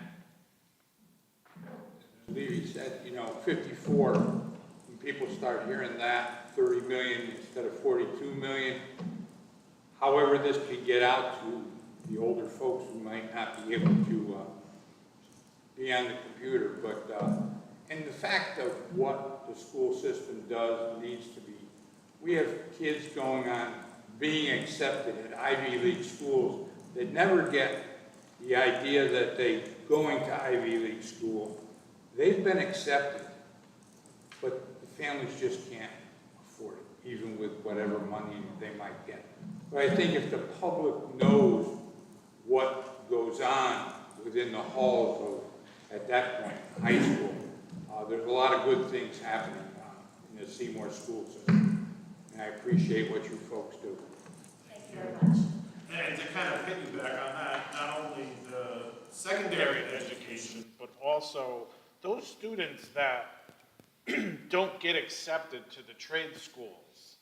Levy said, 54, when people start hearing that, 30 million instead of 42 million. However, this could get out to the older folks who might not be able to be on the computer, but, and the fact of what the school system does needs to be, we have kids going on being accepted at Ivy League schools that never get the idea that they going to Ivy League school. They've been accepted, but the families just can't afford it, even with whatever money they might get. But I think if the public knows what goes on within the halls of, at that point, high school, there's a lot of good things happening in the Seymour school system. And I appreciate what you folks do. Thank you very much. And to kind of piggyback on that, not only the secondary education, But also those students that don't get accepted to the trade schools.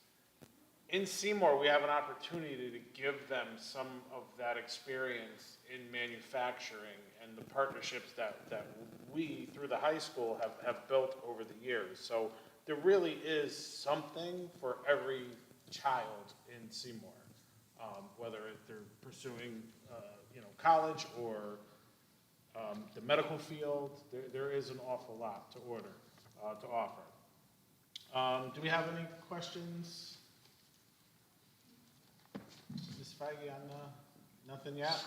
In Seymour, we have an opportunity to give them some of that experience in manufacturing and the partnerships that we, through the high school, have built over the years. So there really is something for every child in Seymour, whether they're pursuing college or the medical field. There is an awful lot to offer. Do we have any questions? Ms. Feige on nothing yet?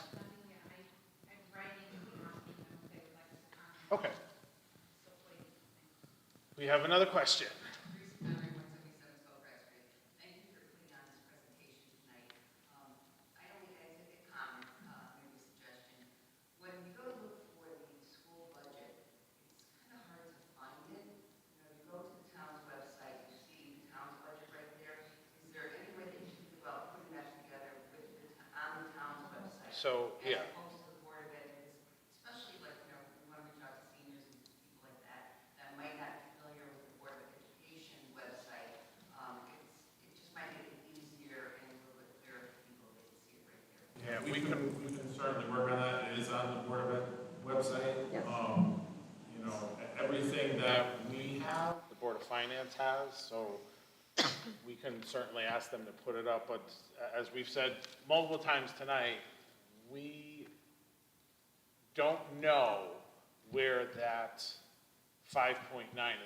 Okay. We have another question. Thank you for putting on this presentation tonight. I only had a comment, maybe a suggestion. When you go to look for the school budget, it's kind of hard to find it. You go to the town's website, you see the town's budget right there. Is there any way that you can think about putting that together on the town's website? So, yeah. As opposed to the Board of Ed, especially like, we want to reach out to seniors and people like that might not be familiar with the Board of Education website. It just might make it easier and a little bit clearer for people. They can see it right there. yeah, we can certainly work on that. It is on the Board of Ed website. Yes. Everything that Finance has, so we can certainly ask them to put it up, but as we've said multiple times tonight, we don't know where that 5.9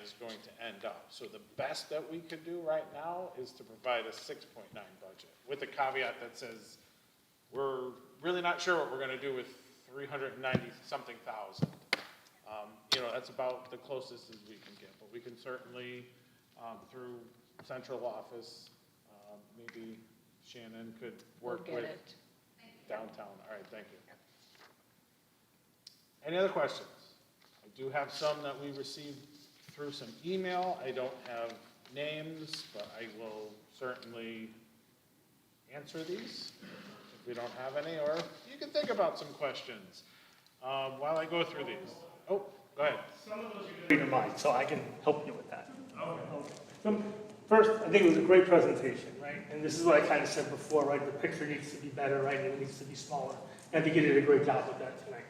is going to end up. So the best that we could do right now is to provide a 6.9 budget, with a caveat that says, we're really not sure what we're gonna do with 390-something thousand. You know, that's about the closest as we can get, but we can certainly, through central office, maybe Shannon could work We'll with get it. downtown. All right, thank you. Any other questions? I do have some that we received through some email. I don't have names, but I will certainly answer these if we don't have any, or you can think about some questions while I go through these. Oh, go ahead. Some of those you're doing in mind, so I can help you with that. Okay. First, I think it was a great presentation, right? And this is what I kind of said before, right? The picture needs to be better, right? It needs to be smaller. And I think you did a great job with that tonight.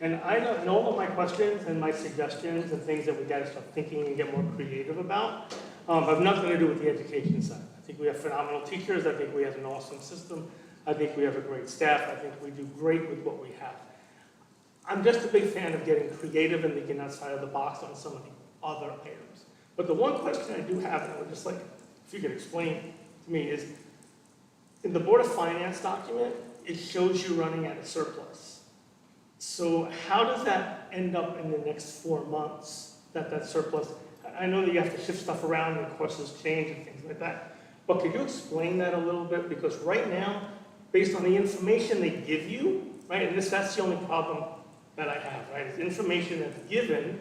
And I know, and all of my questions and my suggestions and things that we got to start thinking and get more creative about have nothing to do with the education side. I think we have phenomenal teachers. I think we have an awesome system. I think we have a great staff. I think we do great with what we have. I'm just a big fan of getting creative and thinking outside of the box on some of the other items. But the one question I do have, and I would just like, if you could explain to me, is in the Board of Finance document, it shows you running at a surplus. So how does that end up in the next 4 months, that surplus? I know that you have to shift stuff around and courses change and things like that. But could you explain that a little bit? Because right now, based on the information they give you, right, and that's the only problem that I have, right, is information that's given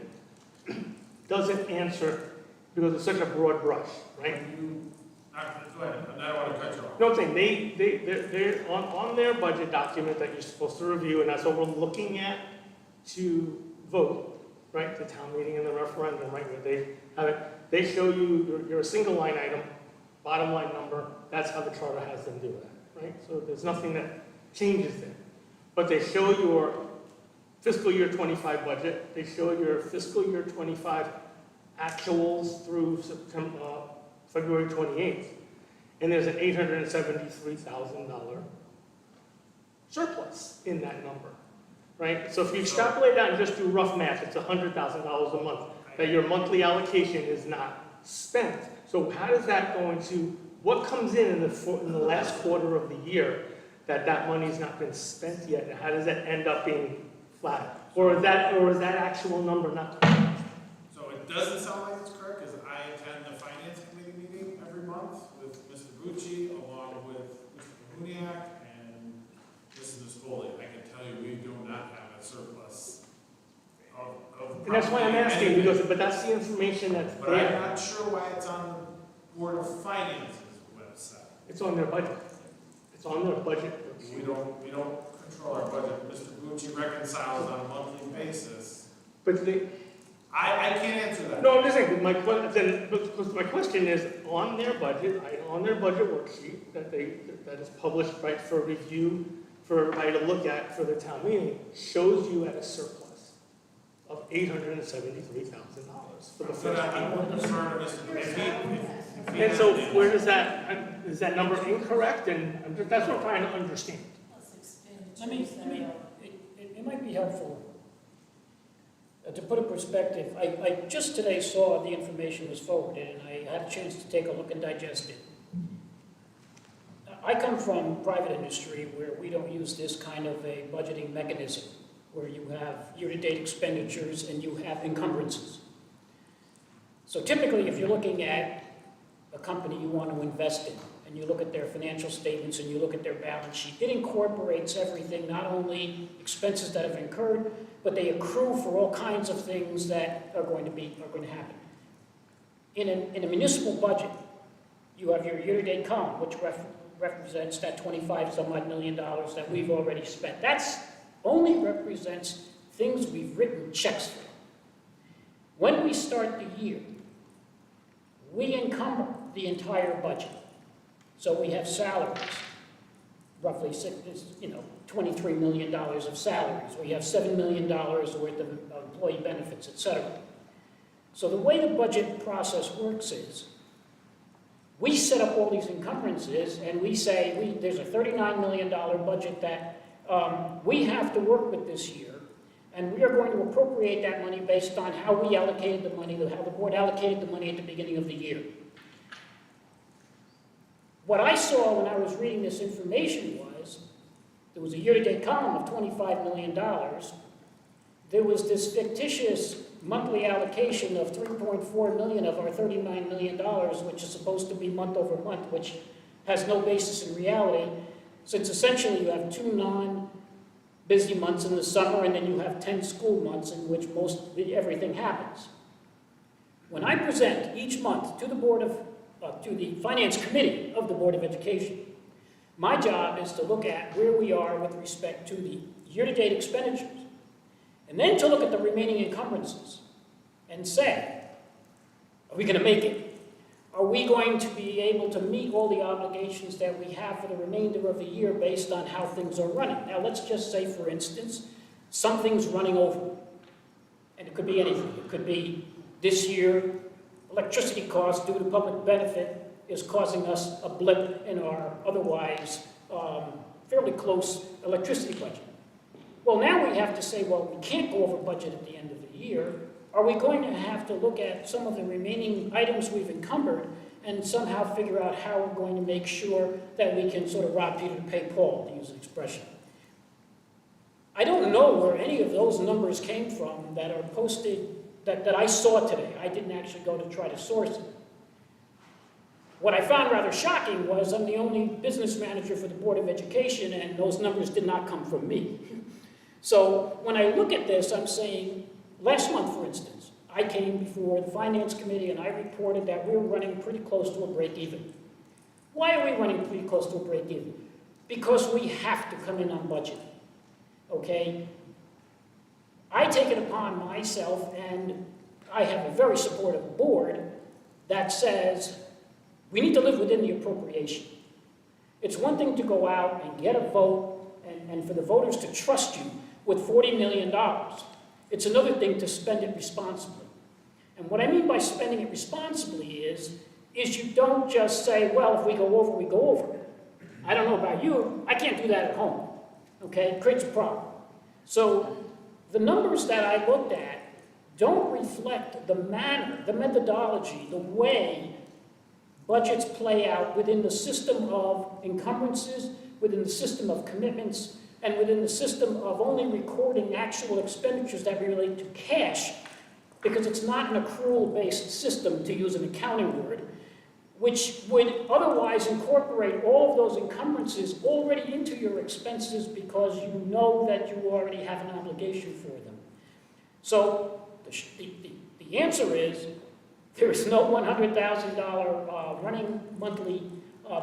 doesn't answer because it's such a broad brush, right? Go ahead, I don't want to cut you off. No, I'm saying they're on their budget document that you're supposed to review, and that's what we're looking at to vote, right? The town meeting and the referendum, right? Where they have it, they show you you're a single line item, bottom line number. That's how the charter has them do that, right? So there's nothing that changes there, but they show your fiscal year 25 budget. They show your fiscal year 25 actuals through February 28th. And there's an $873,000 surplus in that number, right? So if you extrapolate that and just do rough math, it's $100,000 a month that your monthly allocation is not spent. So how is that going to, what comes in the last quarter of the year that money's not been spent yet? And how does that end up being flat? Or is that actual number not correct? So it doesn't sound like it's correct, because I attend the finance committee meeting every month with Mr. Bucci, along with Mr. Kahuniak and Mrs. Niscoli. I can tell you, we do not have a surplus of. And that's why I'm asking, but that's the information that's But I'm there. not sure why it's on the Board of Finance's website. It's on their budget. It's on their budget. We don't control our budget. Mr. Bucci reconciles on a monthly basis. But they, I can't answer that. no, I'm just saying, my question is, on their budget worksheet that is published, right, for review, for everybody to look at for the town meeting, shows you at a surplus of $873,000 for the But first I year. wouldn't defer to Mr. If he And so has- where does is that number incorrect? And that's what I'm trying to understand. It might be helpful to put a perspective. I just today saw the information was forwarded, and I had a chance to take a look and digest it. I come from private industry where we don't use this kind of a budgeting mechanism, where you have year-to-date expenditures and you have encumbrances. So typically, if you're looking at a company you want to invest in, and you look at their financial statements and you look at their balance sheet, it incorporates everything, not only expenses that have incurred, but they accrue for all kinds of things that are going to happen. In a municipal budget, you have your year-to-date column, which represents that 25-some-odd million dollars that we've already spent. That's only represents things we've written checks for. When we start the year, we encumber the entire budget. So we have salaries, roughly $23 million of salaries. We have $7 million worth of employee benefits, et cetera. So the way the budget process works is, we set up all these encumbrances and we say, there's a $39 million budget that we have to work with this year, and we are going to appropriate that money based on how we allocated the money, how the board allocated the money at the beginning of the year. What I saw when I was reading this information was, there was a year-to-date column of $25 million. There was this fictitious monthly allocation of $3.4 million of our $39 million, which is supposed to be month over month, which has no basis in reality, since essentially you have 2 non-busy months in the summer, and then you have 10 school months in which everything happens. When I present each month to the to the Finance Committee of the Board of Education, my job is to look at where we are with respect to the year-to-date expenditures, and then to look at the remaining encumbrances and say, are we going to make it? Are we going to be able to meet all the obligations that we have for the remainder of the year based on how things are running? Now, let's just say, for instance, something's running over. And it could be anything. It could be this year, electricity costs due to public benefit is causing us a blip in our otherwise fairly close electricity budget. Well, now we have to say, well, we can't go over budget at the end of the year. Are we going to have to look at some of the remaining items we've encumbered and somehow figure out how we're going to make sure that we can sort of rob Peter to pay Paul, to use an expression? I don't know where any of those numbers came from that are posted, that I saw today. I didn't actually go to try to source it. What I found rather shocking was I'm the only business manager for the Board of Education, and those numbers did not come from me. So when I look at this, I'm saying, last month, for instance, I came before the Finance Committee and I reported that we were running pretty close to a break-even. Why are we running pretty close to a break-even? Because we have to come in on budget, okay? I take it upon myself, and I have a very supportive board that says we need to live within the appropriation. It's one thing to go out and get a vote and for the voters to trust you with $40 million. It's another thing to spend it responsibly. And what I mean by spending it responsibly is you don't just say, well, if we go over, we go over. I don't know about you, I can't do that at home, okay? It creates a problem. So the numbers that I looked at don't reflect the manner, the methodology, the way budgets play out within the system of encumbrances, within the system of commitments, and within the system of only recording actual expenditures that relate to cash, because it's not an accrual-based system, to use an accounting word, which would otherwise incorporate all of those encumbrances already into your expenses because you know that you already have an obligation for them. So the answer is there is no $100,000 running monthly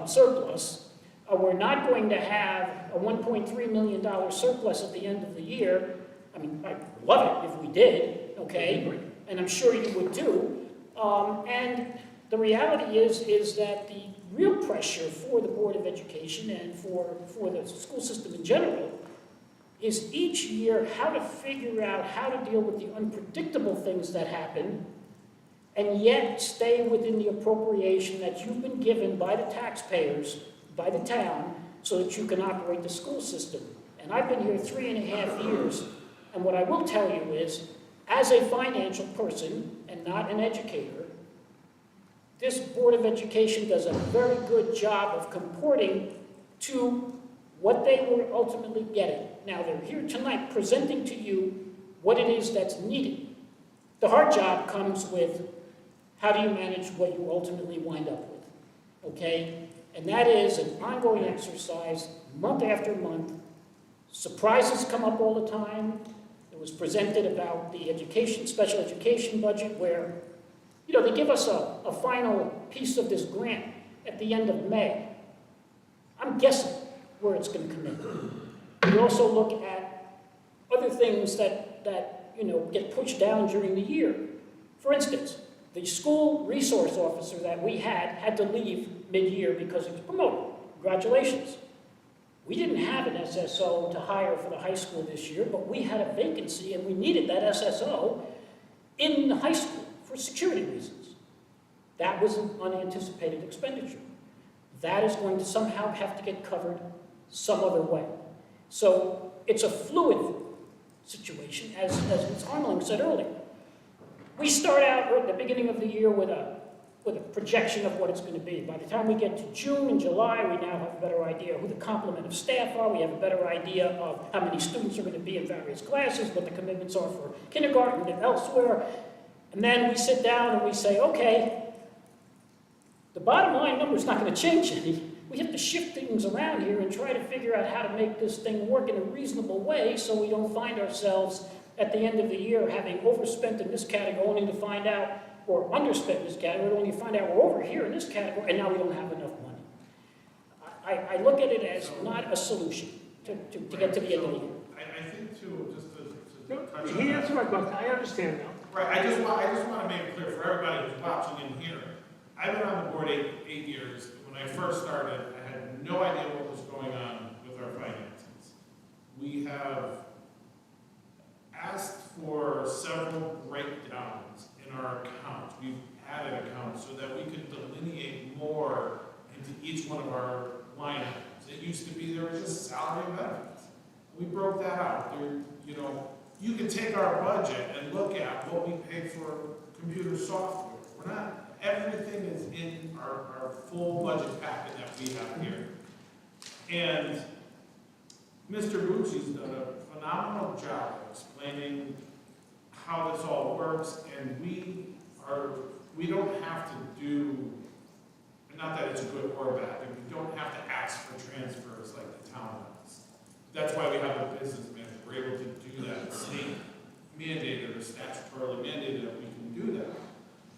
surplus. We're not going to have a $1.3 million surplus at the end of the year. I mean, I'd love it if we did, okay? And I'm sure you would too. And the reality is that the real pressure for the Board of Education and for the school system in general is each year how to figure out how to deal with the unpredictable things that happen and yet stay within the appropriation that you've been given by the taxpayers, by the town, so that you can operate the school system. And I've been here 3.5 years, and what I will tell you is, as a financial person and not an educator, this Board of Education does a very good job of comporting to what they were ultimately getting. Now, they're here tonight presenting to you what it is that's needed. The hard job comes with how do you manage what you ultimately wind up with, okay? And that is an ongoing exercise, month after month. Surprises come up all the time. It was presented about the special education budget where, you know, they give us a final piece of this grant at the end of May. I'm guessing where it's going to come in. We also look at other things that you know, get pushed down during the year. For instance, the school resource officer that we had to leave mid-year because he was promoted. Congratulations. We didn't have an SSO to hire for the high school this year, but we had a vacancy and we needed that SSO in the high school for security reasons. That was an unanticipated expenditure. That is going to somehow have to get covered some other way. So it's a fluid situation, as Ms. Harmeling said earlier. We start out at the beginning of the year with a projection of what it's going to be. By the time we get to June and July, we now have a better idea who the complement of staff are. We have a better idea of how many students are going to be in various classes, what the commitments are for kindergarten and elsewhere. And then we sit down and we say, okay, the bottom line number is not going to change any. We have to shift things around here and try to figure out how to make this thing work in a reasonable way so we don't find ourselves at the end of the year having overspent in this category only to find out, or underspent in this category only to find out we're over here in this category and now we don't have enough money. I look at it as not a solution to get to the end of the year. I think too, just to No, touch he on answered my question, I understand now. Right, I just want to make it clear for everybody who's watching in here. I've been on the board eight years. When I first started, I had no idea what was going on with our finances. We have asked for several breakdowns in our accounts. We've added accounts so that we could delineate more into each one of our line items. It used to be there was just salary and benefits. We broke that out. There, you can take our budget and look at what we pay for computer software. We're not, everything is in our full budget packet that we have here. And Mr. Bucci's done a phenomenal job of explaining how this all works, and we don't have to do, not that it's good or bad, and we don't have to ask for transfers like the town does. That's why we have a business manager. We're able to do that. The state mandated or statutorily mandated that we can do that.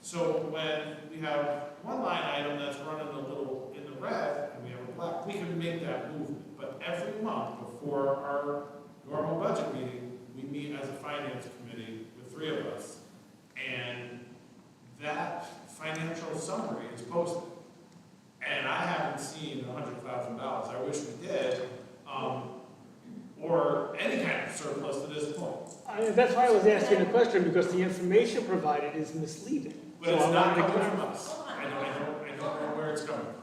So when we have one line item that's running a little in the red and we have a black, we can make that movement. But every month before our normal budget meeting, we meet as a finance committee with 3 of us, and that financial summary is posted. And I haven't seen $100,000. I wish we did. Or any kind of surplus to this point. That's why I was asking the question, because the information provided is misleading. But it's not coming from us. I don't know where it's coming from.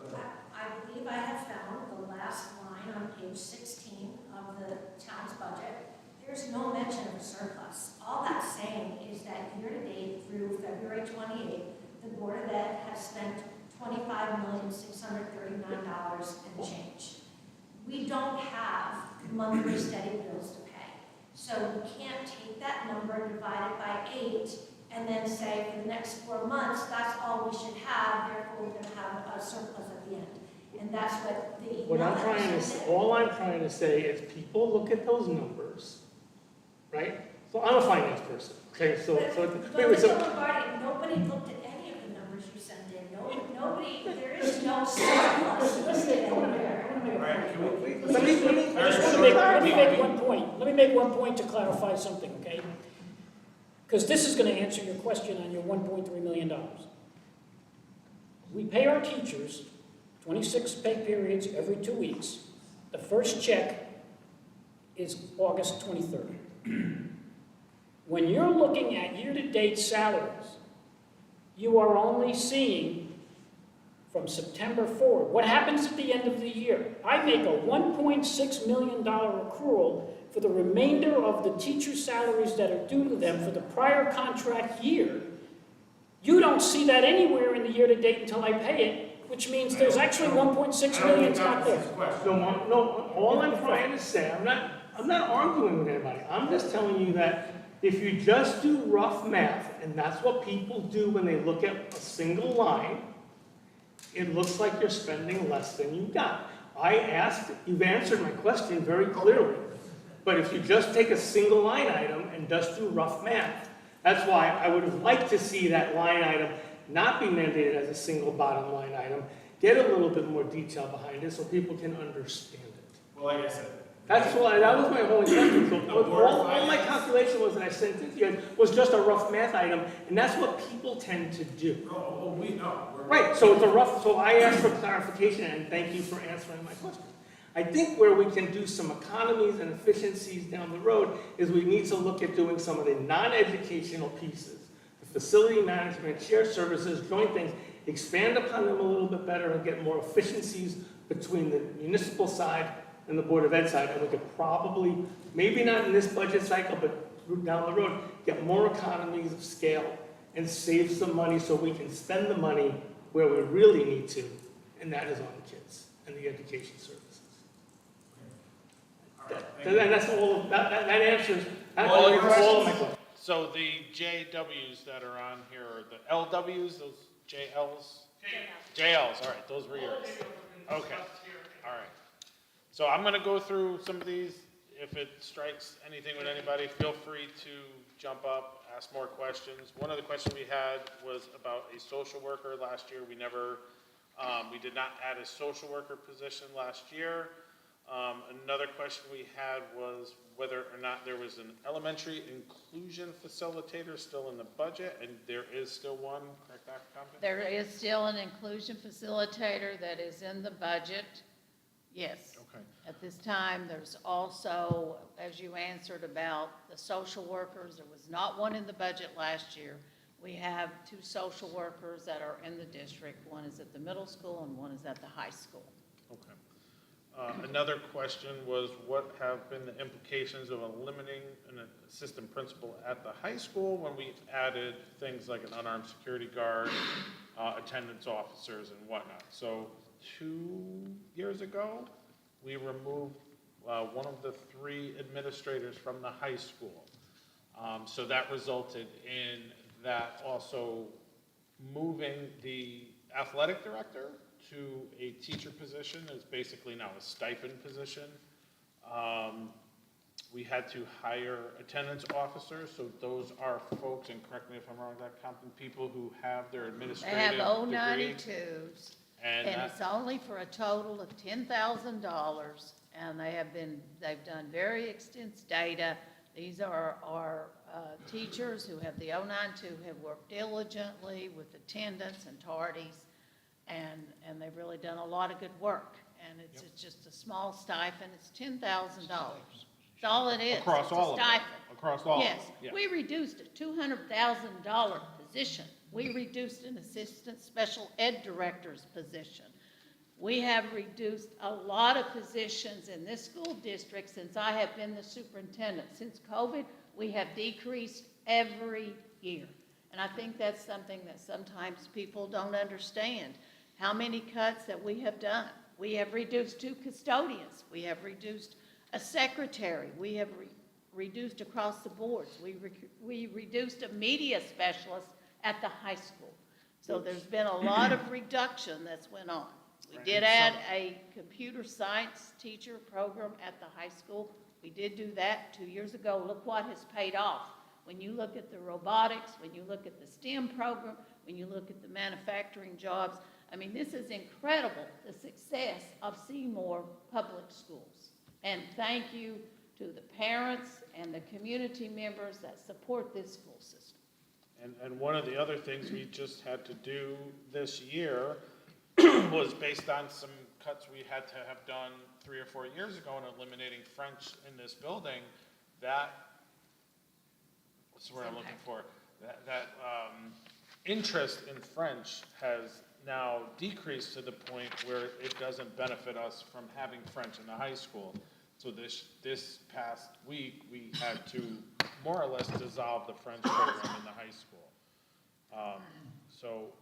Go ahead. I believe I have found the last line on page 16 of the town's budget. There's no mention of a surplus. All that's saying is that year-to-date through February 28th, the Board of Ed has spent $25,639 and change. We don't have monthly steady bills to pay. So we can't take that number and divide it by 8 and then say for the next 4 months, that's all we should have, therefore we're going to have a surplus at the end. And that's what the email All I'm trying to say is people look at those numbers, right? So I'm a finance person, okay? Mr. Lombardi, nobody looked at any of the numbers you sent in. Nobody, there is no surplus listed anywhere. Let me make one point to clarify something, okay? Because this is going to answer your question on your $1.3 million. We pay our teachers 26 pay periods every 2 weeks. The first check is August 23rd. When you're looking at year-to-date salaries, you are only seeing from September forward. What happens at the end of the year? I make a $1.6 million accrual for the remainder of the teacher salaries that are due to them for the prior contract year. You don't see that anywhere in the year-to-date until I pay it, which means there's actually $1.6 million not there. No, all I'm trying to say, I'm not arguing with anybody. I'm just telling you that if you just do rough math, and that's what people do when they look at a single line, it looks like you're spending less than you got. I asked, you've answered my question very clearly. But if you just take a single line item and just do rough math, that's why I would have liked to see that line item not be mandated as a single bottom line item, get a little bit more detail behind it so people can understand it. Well, like I said, that was my whole intention. So all my calculation was that I sent it to you was just a rough math item, and that's what people tend to do. Oh, we know. Right, so it's a rough, so I asked for clarification, and thank you for answering my question. I think where we can do some economies and efficiencies down the road is we need to look at doing some of the non-educational pieces, the facility management, shared services, joint things, expand upon them a little bit better and get more efficiencies between the municipal side and the Board of Ed side. And we could probably, maybe not in this budget cycle, but down the road, get more economies of scale and save some money so we can spend the money where we really need to, and that is on the kids and the education services. And that's all, that answers all of my questions. So the JWs that are on here, are the LWs, those JLs? JLs, all right, those were yours. Okay, all right. So I'm gonna go through some of these. If it strikes anything with anybody, feel free to jump up, ask more questions. One of the questions we had was about a social worker last year. We did not add a social worker position last year. Another question we had was whether or not there was an elementary inclusion facilitator still in the budget, and there is still one, correct, Dr. Compton? There is still an inclusion facilitator that is in the budget, yes. Okay. At this time, there's also, as you answered about the social workers, there was not one in the budget last year. We have 2 social workers that are in the district. One is at the middle school and one is at the high school. Okay. Another question was, what have been the implications of eliminating an assistant principal at the high school when we've added things like an unarmed security guard, attendance officers, and whatnot? So 2 years ago, we removed one of the 3 administrators from the high school. So that resulted in that also moving the athletic director to a teacher position. Is basically now a stipend position. We had to hire attendance officers, so those are folks, and correct me if I'm wrong, Dr. Compton, people who have their administrative They have degree. 092s, and it's only for a total of $10,000, and they've done very extensive data. These are our teachers who have the 092, have worked diligently with attendance and tardies, and they've really done a lot of good work. And it's just a small stipend, it's $10,000. That's all it is. Across It's a all of them. stipend. Across all of them. Yes, Yeah. we reduced a $200,000 position. We reduced an assistant special ed director's position. We have reduced a lot of positions in this school district since I have been the superintendent. Since COVID, we have decreased every year. And I think that's something that sometimes people don't understand, how many cuts that we have done. We have reduced 2 custodians. We have reduced a secretary. We have reduced across the boards. We reduced a media specialist at the high school. So there's been a lot of reduction that's went on. We did add a computer science teacher program at the high school. We did do that 2 years ago. Look what has paid off. When you look at the robotics, when you look at the STEM program, when you look at the manufacturing jobs, I mean, this is incredible, the success of Seymour Public Schools. And thank you to the parents and the community members that support this school system. And one of the other things we just had to do this year was based on some cuts we had to have done 3 or 4 years ago in eliminating French in this building. That, what's the word I'm looking for? That interest in French has now decreased to the point where it doesn't benefit us from having French in the high school. So this past week, we had to more or less dissolve the French program in the high school. So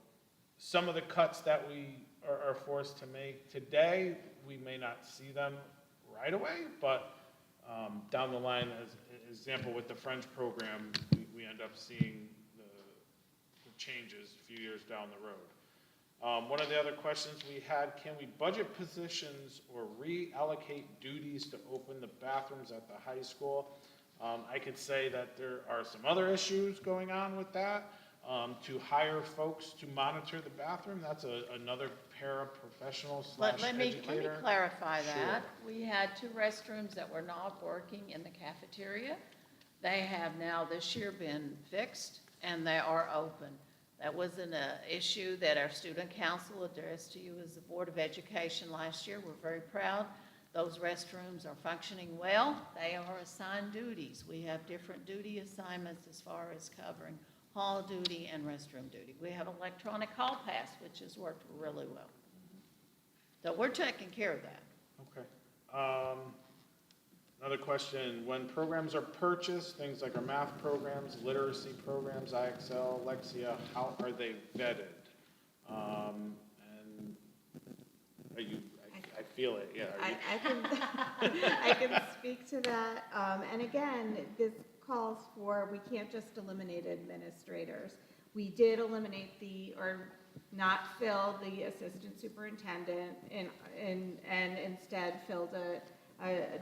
some of the cuts that we are forced to make today, we may not see them right away, but down the line, as an example with the French program, we end up seeing the changes a few years down the road. One of the other questions we had, can we budget positions or reallocate duties to open the bathrooms at the high school? I could say that there are some other issues going on with that. To hire folks to monitor the bathroom, that's another paraprofessional slash Let me educator. clarify that. Sure. We had 2 restrooms that were not working in the cafeteria. They have now this year been fixed and they are open. That was an issue that our student council addressed to you as the Board of Education last year. We're very proud. Those restrooms are functioning well. They are assigned duties. We have different duty assignments as far as covering hall duty and restroom duty. We have electronic hall pass, which has worked really well. So we're taking care of that. Okay. Another question, when programs are purchased, things like our math programs, literacy programs, IXL, Lexia, how are they vetted? And are you, I feel it, yeah. Are you- I can speak to that. And again, this calls for, we can't just eliminate administrators. We did eliminate or not fill the assistant superintendent and instead filled a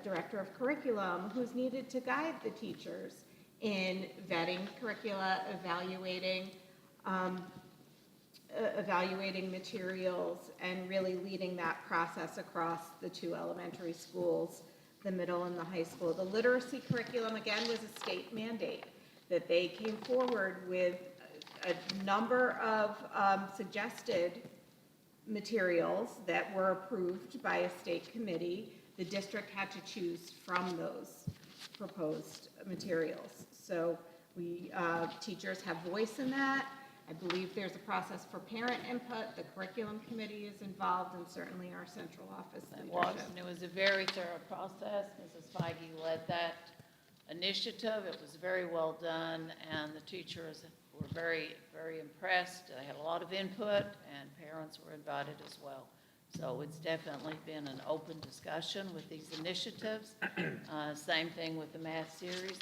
director of curriculum who's needed to guide the teachers in vetting curricula, evaluating materials, and really leading that process across the two elementary schools, the middle and the high school. The literacy curriculum, again, was a state mandate that they came forward with a number of suggested materials that were approved by a state committee. The district had to choose from those proposed materials. So teachers have voice in that. I believe there's a process for parent input. The curriculum committee is involved, and certainly our central office leadership. And it was a very thorough process. Mrs. Feige led that initiative. It was very well done, and the teachers were very, very impressed. They had a lot of input, and parents were invited as well. So it's definitely been an open discussion with these initiatives. Same thing with the math series,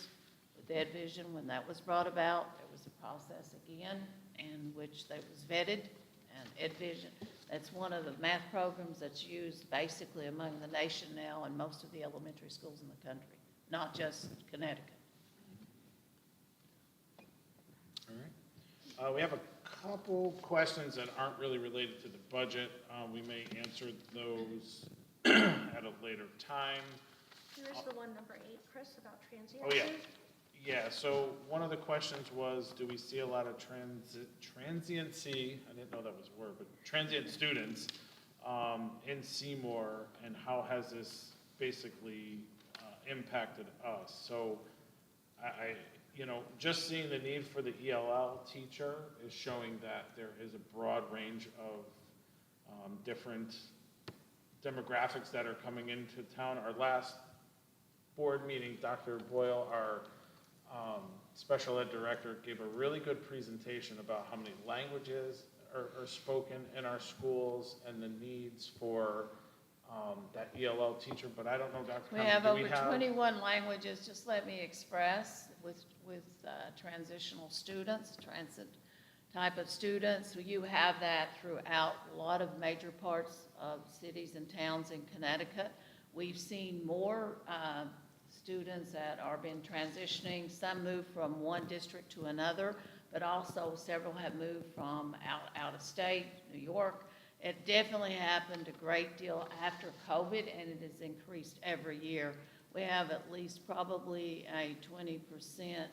with EdVision. When that was brought about, there was a process again in which they was vetted, and EdVision, that's one of the math programs that's used basically among the nation now in most of the elementary schools in the country, not just Connecticut. All right. We have a couple questions that aren't really related to the budget. We may answer those at a later time. Here's the one, number 8, Chris, about transiency. Oh, yeah. Yeah, so one of the questions was, do we see a lot of transiency, I didn't know that was a word, but transient students in Seymour, and how has this basically impacted us? So just seeing the need for the ELL teacher is showing that there is a broad range of different demographics that are coming into town. Our last board meeting, Dr. Boyle, our special ed director, gave a really good presentation about how many languages are spoken in our schools and the needs for that ELL teacher, but I don't know, Dr. We Cummings, have do over 21 languages, just let me express, with transitional students, transit type of students. You have that throughout a lot of major parts of cities and towns in Connecticut. We've seen more students that are been transitioning. Some move from one district to another, but also several have moved from out of state, New York. It definitely happened a great deal after COVID, and it has increased every year. We have at least probably a 20%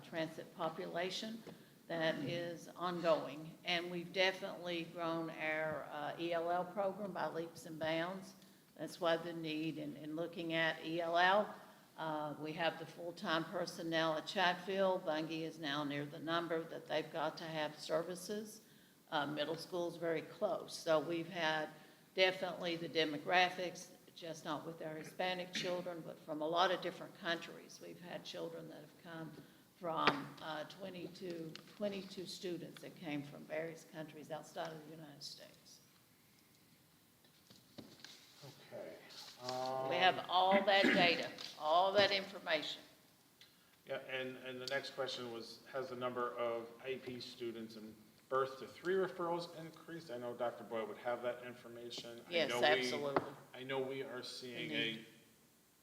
transit population that is ongoing, and we've definitely grown our ELL program by leaps and bounds. That's why the need in looking at ELL. We have the full-time personnel at Chatfield. Bungie is now near the number that they've got to have services. Middle school is very close. So we've had definitely the demographics, just not with our Hispanic children, but from a lot of different countries. We've had children that have come from 22 students that came from various countries outside of the United States. Okay. We have all that data, all that information. Yeah, and the next question was, has the number of IEP students and birth to 3 referrals increased? I know Dr. Boyle would have that information. Yes, absolutely. I know we are seeing a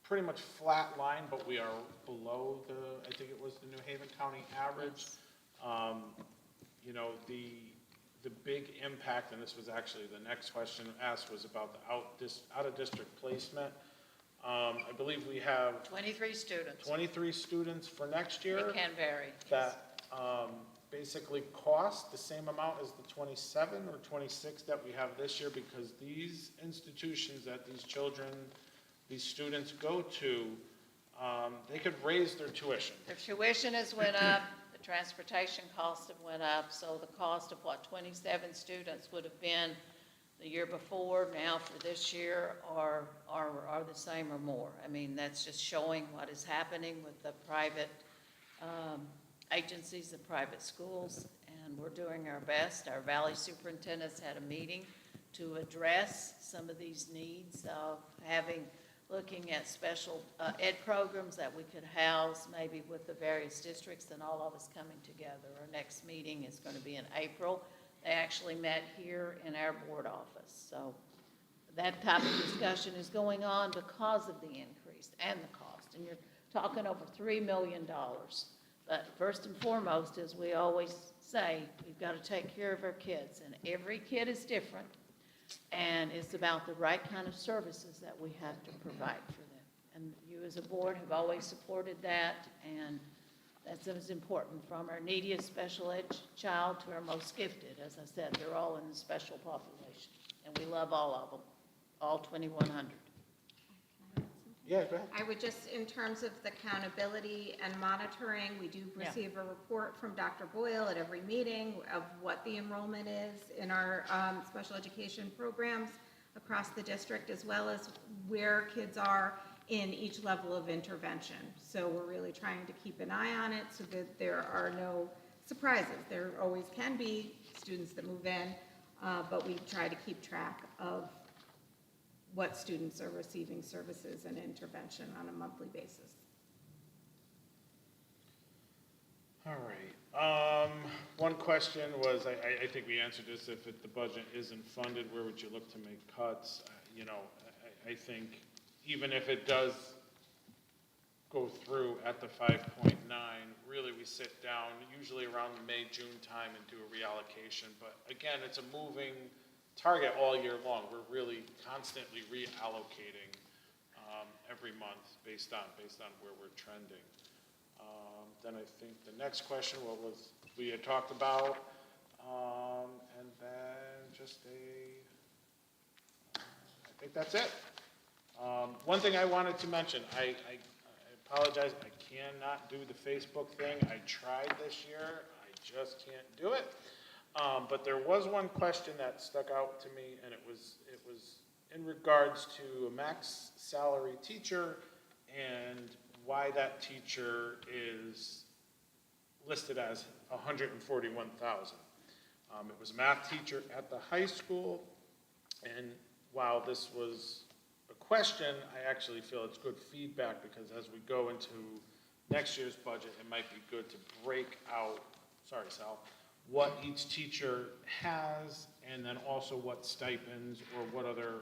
pretty much flat line, but we are below I think it was the New Haven County average. The big impact, and this was actually the next question asked, was about the out-of-district placement. I believe we have 23 students. 23 students for next year. It can vary. That basically cost the same amount as the 27 or 26 that we have this year, because these institutions that these students go to, they could raise their tuition. Their tuition has went up, the transportation costs have went up, so the cost of what 27 students would have been the year before, now for this year, are the same or more. I mean, that's just showing what is happening with the private agencies, the private schools, and we're doing our best. Our Valley superintendents had a meeting to address some of these needs of looking at special ed programs that we could house maybe with the various districts and all of us coming together. Our next meeting is going to be in April. They actually met here in our board office. So that type of discussion is going on because of the increase and the cost. And you're talking over $3 million. But first and foremost, as we always say, we've got to take care of our kids. And every kid is different. And it's about the right kind of services that we have to provide for them. And you as a board have always supported that, and that's as important, from our neediest special ed child to our most gifted. As I said, they're all in the special population, and we love all of them, all 2,100. Yeah, go ahead. I would just, in terms of the accountability and monitoring, we do receive a report from Dr. Boyle at every meeting of what the enrollment is in our special education programs across the district, as well as where kids are in each level of intervention. So we're really trying to keep an eye on it so that there are no surprises. There always can be students that move in, but we try to keep track of what students are receiving services and intervention on a monthly basis. All right. One question was, I think we answered this, if the budget isn't funded, where would you look to make cuts? I think even if it does go through at the 5.9, really we sit down usually around the May, June time and do a reallocation. But again, it's a moving target all year long. We're really constantly reallocating every month based on where we're trending. Then I think the next question, what was we had talked about, and then just I think that's it. One thing I wanted to mention, I apologize, I cannot do the Facebook thing. I tried this year, I just can't do it. But there was one question that stuck out to me, and it was in regards to a max salary teacher and why that teacher is listed as $141,000. It was a math teacher at the high school, and while this was a question, I actually feel it's good feedback, because as we go into next year's budget, it might be good to break out, sorry Sal, what each teacher has, and then also what stipends or what other,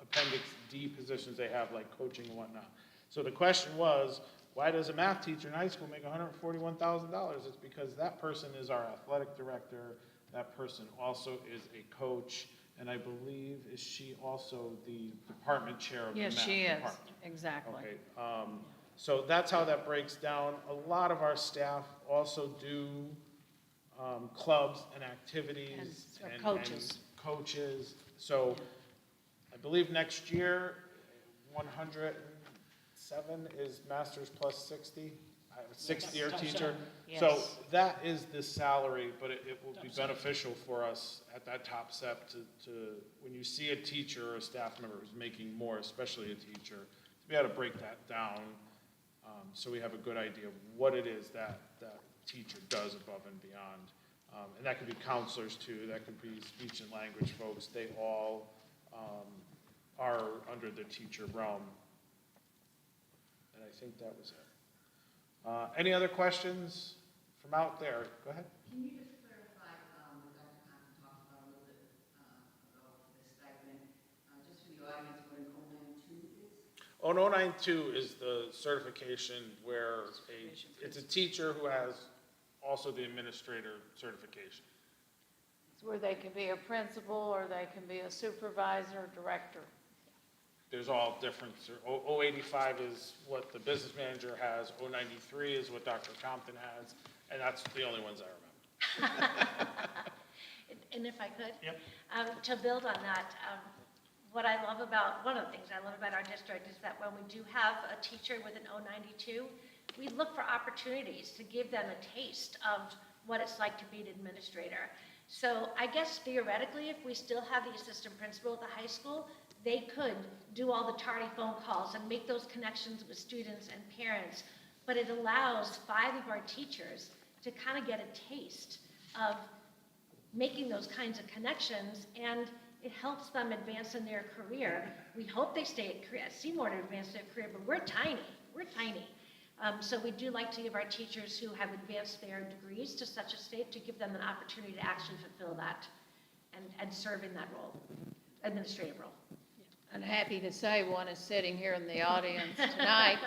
Appendix D positions they have, like coaching and whatnot. So the question was, why does a math teacher in high school make $141,000? It's because that person is our athletic director, that person also is a coach, and I believe, is she also the department chair of the math department? Yes, she is, exactly. Okay. So that's how that breaks down. A lot of our staff also do clubs and activities. And coaches. Coaches. So I believe next year, 107 is masters plus 60. I have a 60-year teacher. Yes. So that is the salary, but it will be beneficial for us at that top step to when you see a teacher or a staff member who's making more, especially a teacher, to be able to break that down. So we have a good idea of what it is that teacher does above and beyond. And that could be counselors too, that could be speech and language folks. They all are under the teacher realm. And I think that was it. Any other questions from out there? Go ahead. Can you just clarify what Dr. Compton talked about a little bit ago for the stipend? Just for the audience, what an 092 is? Oh, 092 is the certification where it's a teacher who has also the administrator certification. It's where they can be a principal, or they can be a supervisor, director. There's all different. 085 is what the business manager has. 093 is what Dr. Compton has, and that's the only ones I remember. And if I could? Yep. To build on that, one of the things I love about our district is that when we do have a teacher with an 092, we look for opportunities to give them a taste of what it's like to be an administrator. So I guess theoretically, if we still have the assistant principal at the high school, they could do all the tardy phone calls and make those connections with students and parents. But it allows 5 of our teachers to kind of get a taste of making those kinds of connections, and it helps them advance in their career. We hope they stay at Seymour to advance their career, but we're tiny. So we do like to give our teachers who have advanced their degrees to such a state to give them an opportunity to actually fulfill that and serve in that role, administrative role. I'm happy to say one is sitting here in the audience tonight,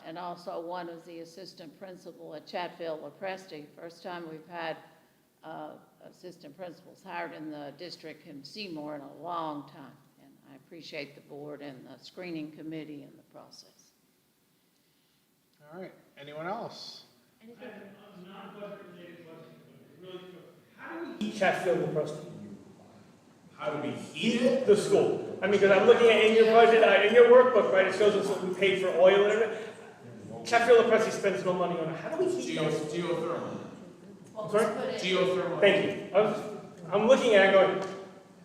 and also one is the assistant principal at Chatfield-LaPresti. First time we've had assistant principals hired in the district in Seymour in a long time, and I appreciate the board and the screening committee in the process. All right, anyone else? Anything? Non-budget-related question, but really quick. How do we heat Chatfield-LaPresti? How do we heat it? The school. I mean, because I'm looking at in your budget, in your workbook, right, it shows us what we paid for oil and everything. Chatfield-LaPresti spends no money on it. How do we heat those? Geothermal. I'm sorry? Geothermal. Thank you. I'm looking at it going,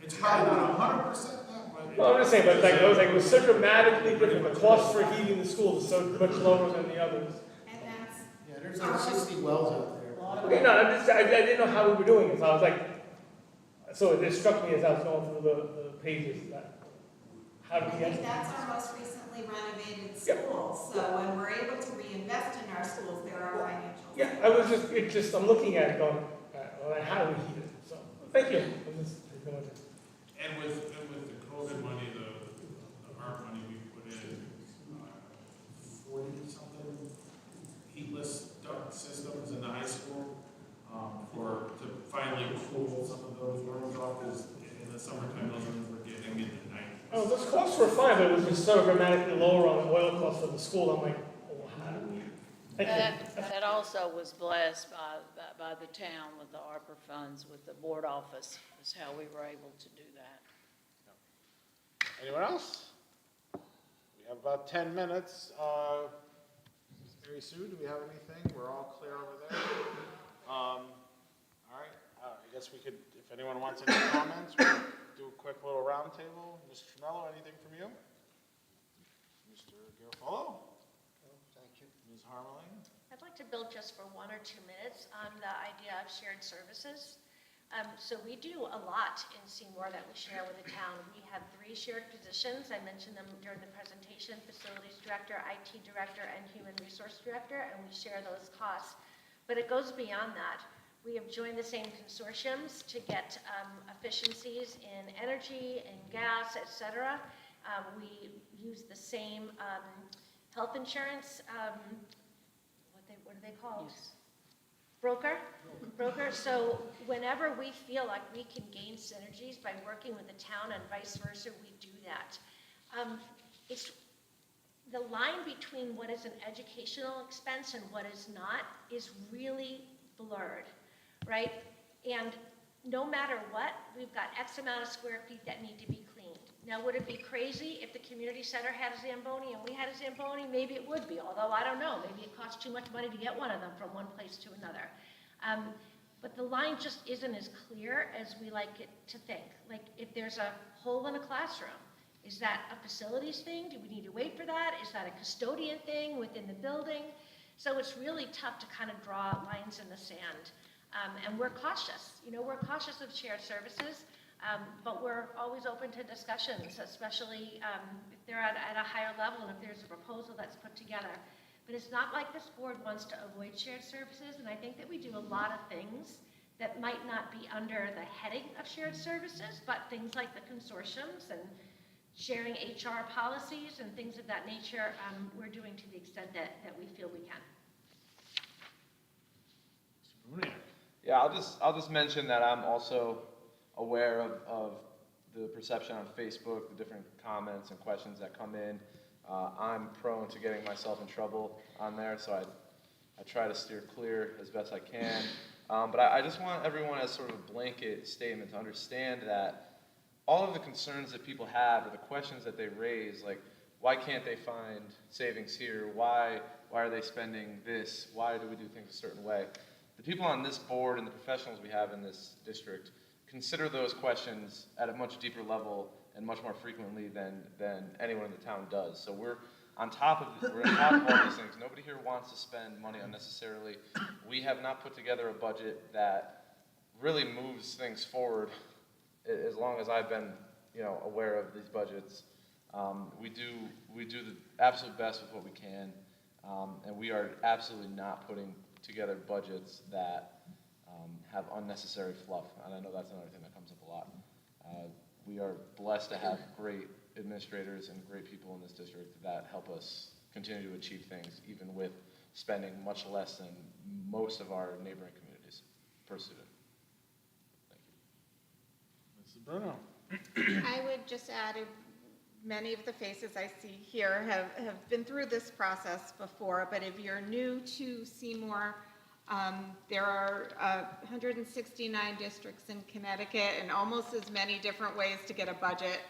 It's probably not 100% that, but. well, I'm just saying, but like, I was like, it was so dramatically different. The cost for heating the school is so much lower than the others. And that's. Yeah, there's like 60 wells out there. Okay, no, I didn't know how we were doing it, so I was like, so it struck me as I was going through the pages that, how do we get? That's our most recently renovated school, so when we're able to reinvest in our schools, there are financial. Yeah, I was just, I'm looking at it going, well, how do we heat it? So, thank you. And with the COVID money, the ARP money, we put in 40-something heatless duct systems in the high school to finally cool some of those rooms off, because in the summertime, those rooms were getting in the night. Oh, those costs were fine, but it was just so dramatically lower on the oil costs for the school. I'm like, oh, how do we? Thank you. That also was blessed by the town with the ARPA funds, with the board office, is how we were able to do that. Anyone else? We have about 10 minutes. Mary Sue, do we have anything? We're all clear over there. All right, I guess we could, if anyone wants any comments, we'll do a quick little round table. Mr. Tremello, anything from you? Mr. Garofalo? Thank you. Ms. Harmeling? I'd like to build just for 1 or 2 minutes on the idea of shared services. So we do a lot in Seymour that we share with the town. We have 3 shared positions. I mentioned them during the presentation: facilities director, IT director, and human resource director, and we share those costs. But it goes beyond that. We have joined the same consortiums to get efficiencies in energy and gas, et cetera. We use the same health insurance, what are they called? Yes. Broker. So whenever we feel like we can gain synergies by working with the town and vice versa, we do that. It's the line between what is an educational expense and what is not is really blurred, right? And no matter what, we've got X amount of square feet that need to be cleaned. Now, would it be crazy if the community center had a Zamboni and we had a Zamboni? Maybe it would be, although I don't know. Maybe it costs too much money to get one of them from one place to another. But the line just isn't as clear as we like it to think. Like, if there's a hole in a classroom, is that a facilities thing? Do we need to wait for that? Is that a custodian thing within the building? So it's really tough to kind of draw lines in the sand. And we're cautious. You know, we're cautious of shared services. But we're always open to discussions, especially if they're at a higher level and if there's a proposal that's put together. But it's not like this board wants to avoid shared services, and I think that we do a lot of things that might not be under the heading of shared services, but things like the consortiums and sharing HR policies and things of that nature, we're doing to the extent that we feel we can. Yeah, I'll just mention that I'm also aware of the perception on Facebook, the different comments and questions that come in. I'm prone to getting myself in trouble on there, so I try to steer clear as best I can. But I just want everyone as sort of a blanket statement to understand that all of the concerns that people have or the questions that they raise, like why can't they find savings here? Why Why are they spending this? Why do we do things a certain way? The people on this board and the professionals we have in this district consider those questions at a much deeper level and much more frequently than anyone in the town does. So we're on top of all these things. Nobody here wants to spend money unnecessarily. We have not put together a budget that really moves things forward as long as I've been, aware of these budgets. We do the absolute best with what we can, and we are absolutely not putting together budgets that have unnecessary fluff. And I know that's another thing that comes up a lot. We are blessed to have great administrators and great people in this district that help us continue to achieve things, even with spending much less than most of our neighboring communities per student. Thank you. Mrs. Bruno. I would just add, many of the faces I see here have been through this process before, but if you're new to Seymour, there are 169 districts in Connecticut and almost as many different ways to get a budget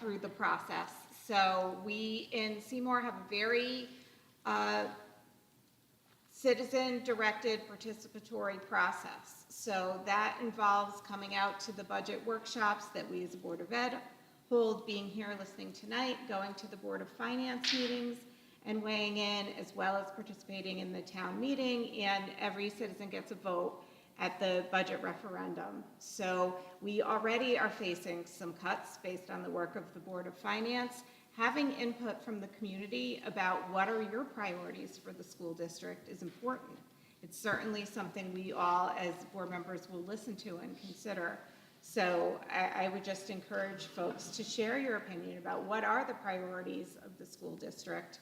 through the process. So we in Seymour have a very citizen-directed participatory process. So that involves coming out to the budget workshops that we as a Board of Ed hold, being here listening tonight, going to the Board of Finance meetings, and weighing in, as well as participating in the town meeting, and every citizen gets a vote at the budget referendum. So we already are facing some cuts based on the work of the Board of Finance. Having input from the community about what are your priorities for the school district is important. It's certainly something we all as board members will listen to and consider. So I would just encourage folks to share your opinion about what are the priorities of the school district.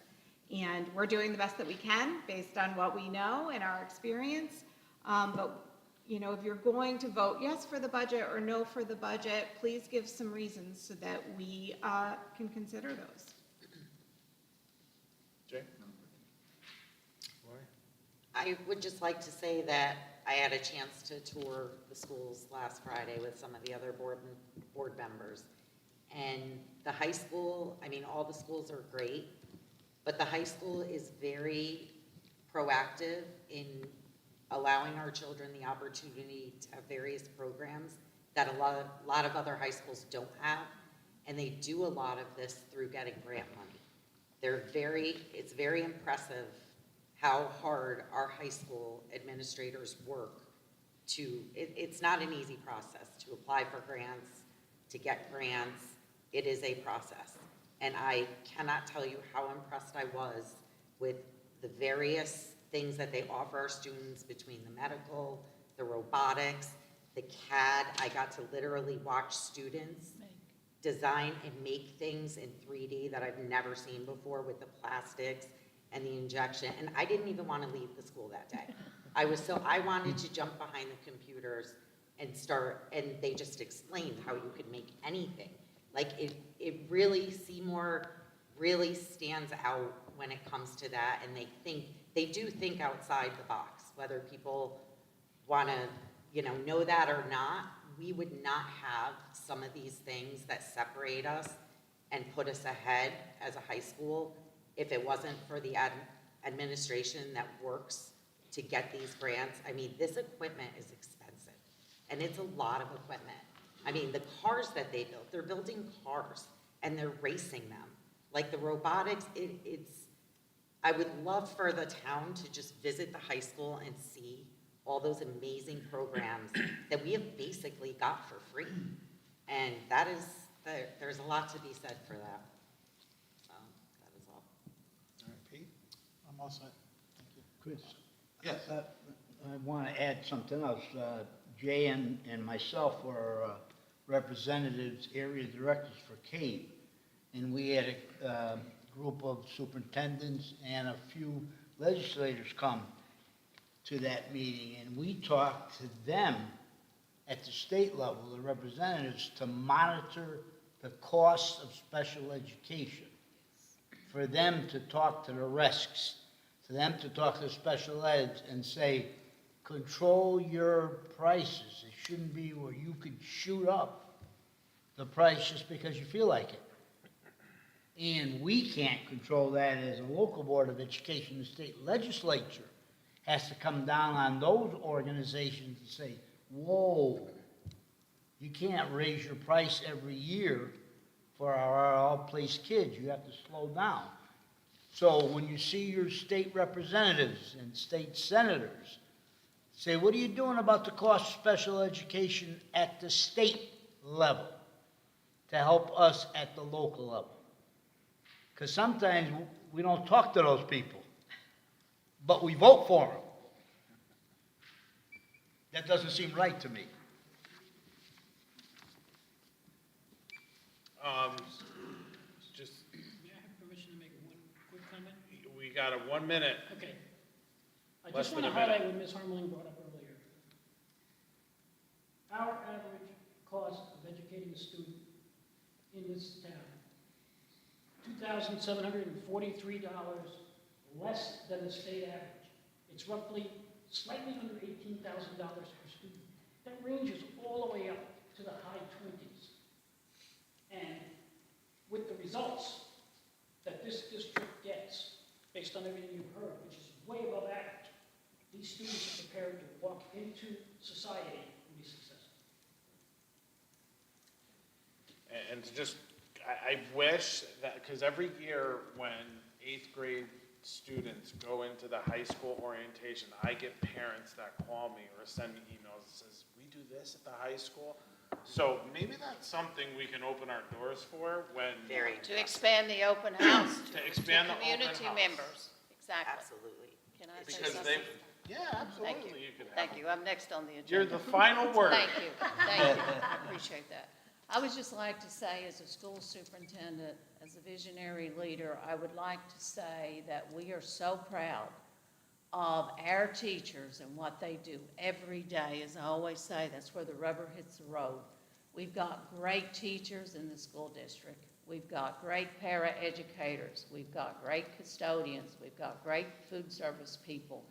And we're doing the best that we can based on what we know and our experience. But if you're going to vote yes for the budget or no for the budget, please give some reasons so that we can consider those. Jay? I would just like to say that I had a chance to tour the schools last Friday with some of the other board members. And the high school, all the schools are great, but the high school is very proactive in allowing our children the opportunity to have various programs that a lot of other high schools don't have. And they do a lot of this through getting grant money. It's very impressive how hard our high school administrators work it's not an easy process to apply for grants, to get grants. It is a process. And I cannot tell you how impressed I was with the various things that they offer our students between the medical, the robotics, the CAD. I got to literally watch students design and make things in 3D that I've never seen before with the plastics and the injection. And I didn't even want to leave the school that day. I wanted to jump behind the computers and start, and they just explained how you could make anything. Like it really, Seymour really stands out when it comes to that, and they do think outside the box. Whether people want to, know that or not, we would not have some of these things that separate us and put us ahead as a high school if it wasn't for the administration that works to get these grants. This equipment is expensive, and it's a lot of equipment. The cars that they built, they're building cars, and they're racing them. Like the robotics, I would love for the town to just visit the high school and see all those amazing programs that we have basically got for free. And there's a lot to be said for that. So, that is all. All right, Pete? I'm all set. Thank you. Chris? Yes. I want to add something else. Jay and myself were representatives, area directors for CAVE, and we had a group of superintendents and a few legislators come to that meeting, and we talked to them at the state level, the representatives, to monitor the costs of special education, for them to talk to the RESCs, to them to talk to special eds and say, control your prices. It shouldn't be where you could shoot up the price just because you feel like it. And we can't control that as a local board of education. The state legislature has to come down on those organizations and say, whoa, you can't raise your price every year for our all-place kids. You have to slow down. So when you see your state representatives and state senators say, what are you doing about the cost of special education at the state level to help us at the local level? Because sometimes we don't talk to those people, but we vote for them. That doesn't seem right to me. Just, May I have permission to make one quick comment? we got a 1 minute. Okay. I Less just than want to a minute. highlight what Ms. Harmeling brought up earlier. Our average cost of educating a student in this town, $2,743 less than the state average. It's roughly slightly under $18,000 per student. That ranges all the way up to the high 20s. And with the results that this district gets, based on everything you've heard, which is way above average, these students are prepared to walk into society and be successful. And to just, I wish that, because every year when 8th grade students go into the high school orientation, I get parents that call me or send me emails that says, we do this at the high school. So maybe that's something we can open our doors for when. To expand the open house To expand the open community house. members. Exactly. Absolutely. Can I say Because something? they, yeah, Thank absolutely, you. you can have. Thank you. I'm next on the agenda. You're the final word. Thank you. Thank you. I appreciate that. I would just like to say, as a school superintendent, as a visionary leader, I would like to say that we are so proud of our teachers and what they do every day. As I always say, that's where the rubber hits the road. We've got great teachers in the school district. We've got great para-educators. We've got great custodians. We've got great food service people.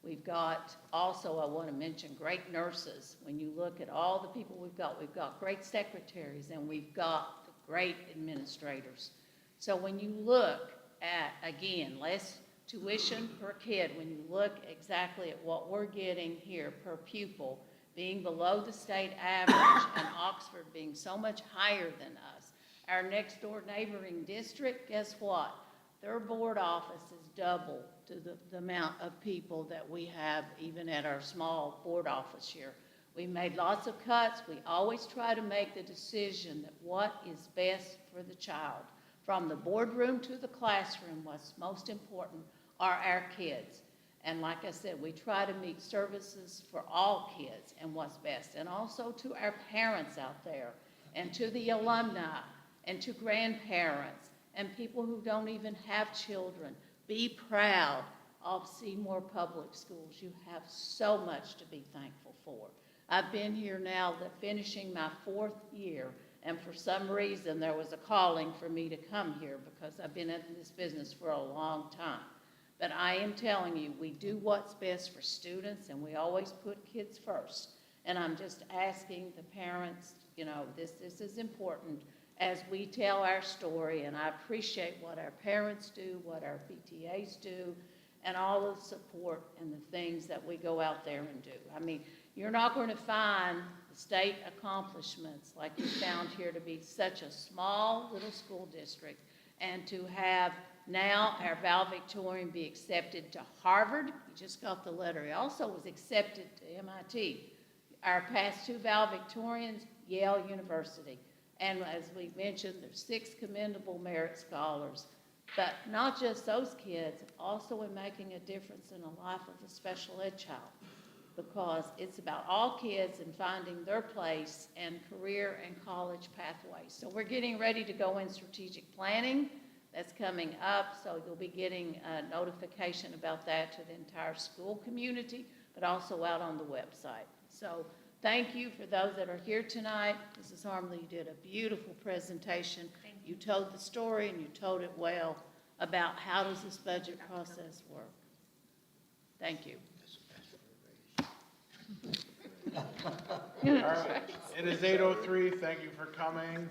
We've got also, I want to mention, great nurses. When you look at all the people we've got great secretaries, and we've got great administrators. So when you look at, again, less tuition per kid, when you look exactly at what we're getting here per pupil, being below the state average, and Oxford being so much higher than us, our next door neighboring district, guess what? Their board office is double to the amount of people that we have even at our small board office here. We made lots of cuts. We always try to make the decision that what is best for the child. From the boardroom to the classroom, what's most important are our kids. And like I said, we try to meet services for all kids and what's best. And also to our parents out there, and to the alumni, and to grandparents, and people who don't even have children. Be proud of Seymour Public Schools. You have so much to be thankful for. I've been here now, finishing my 4th year, and for some reason there was a calling for me to come here because I've been in this business for a long time. But I am telling you, we do what's best for students, and we always put kids first. And I'm just asking the parents, you know, this is important as we tell our story, and I appreciate what our parents do, what our PTAs do, and all the support and the things that we go out there and do. I mean, you're not going to find the state accomplishments like you found here to be such a small little school district, and to have now our valedictorian be accepted to Harvard. He just got the letter. He also was accepted to MIT. Our past 2 valedictorians, Yale University. And as we mentioned, there's 6 commendable merit scholars. But not just those kids, also in making a difference in the life of a special ed child. Because it's about all kids and finding their place and career and college pathways. So we're getting ready to go in strategic planning. That's coming up, so you'll be getting a notification about that to the entire school community, but also out on the website. So thank you for those that are here tonight. Mrs. Harmley, you did a beautiful presentation. You told the story, and you told it well about how does this budget process work. Thank you. All right, it is 8:03, thank you for coming.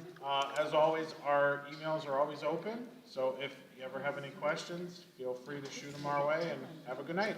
As always, our emails are always open, so if you ever have any questions, feel free to shoot them our way, and have a good night.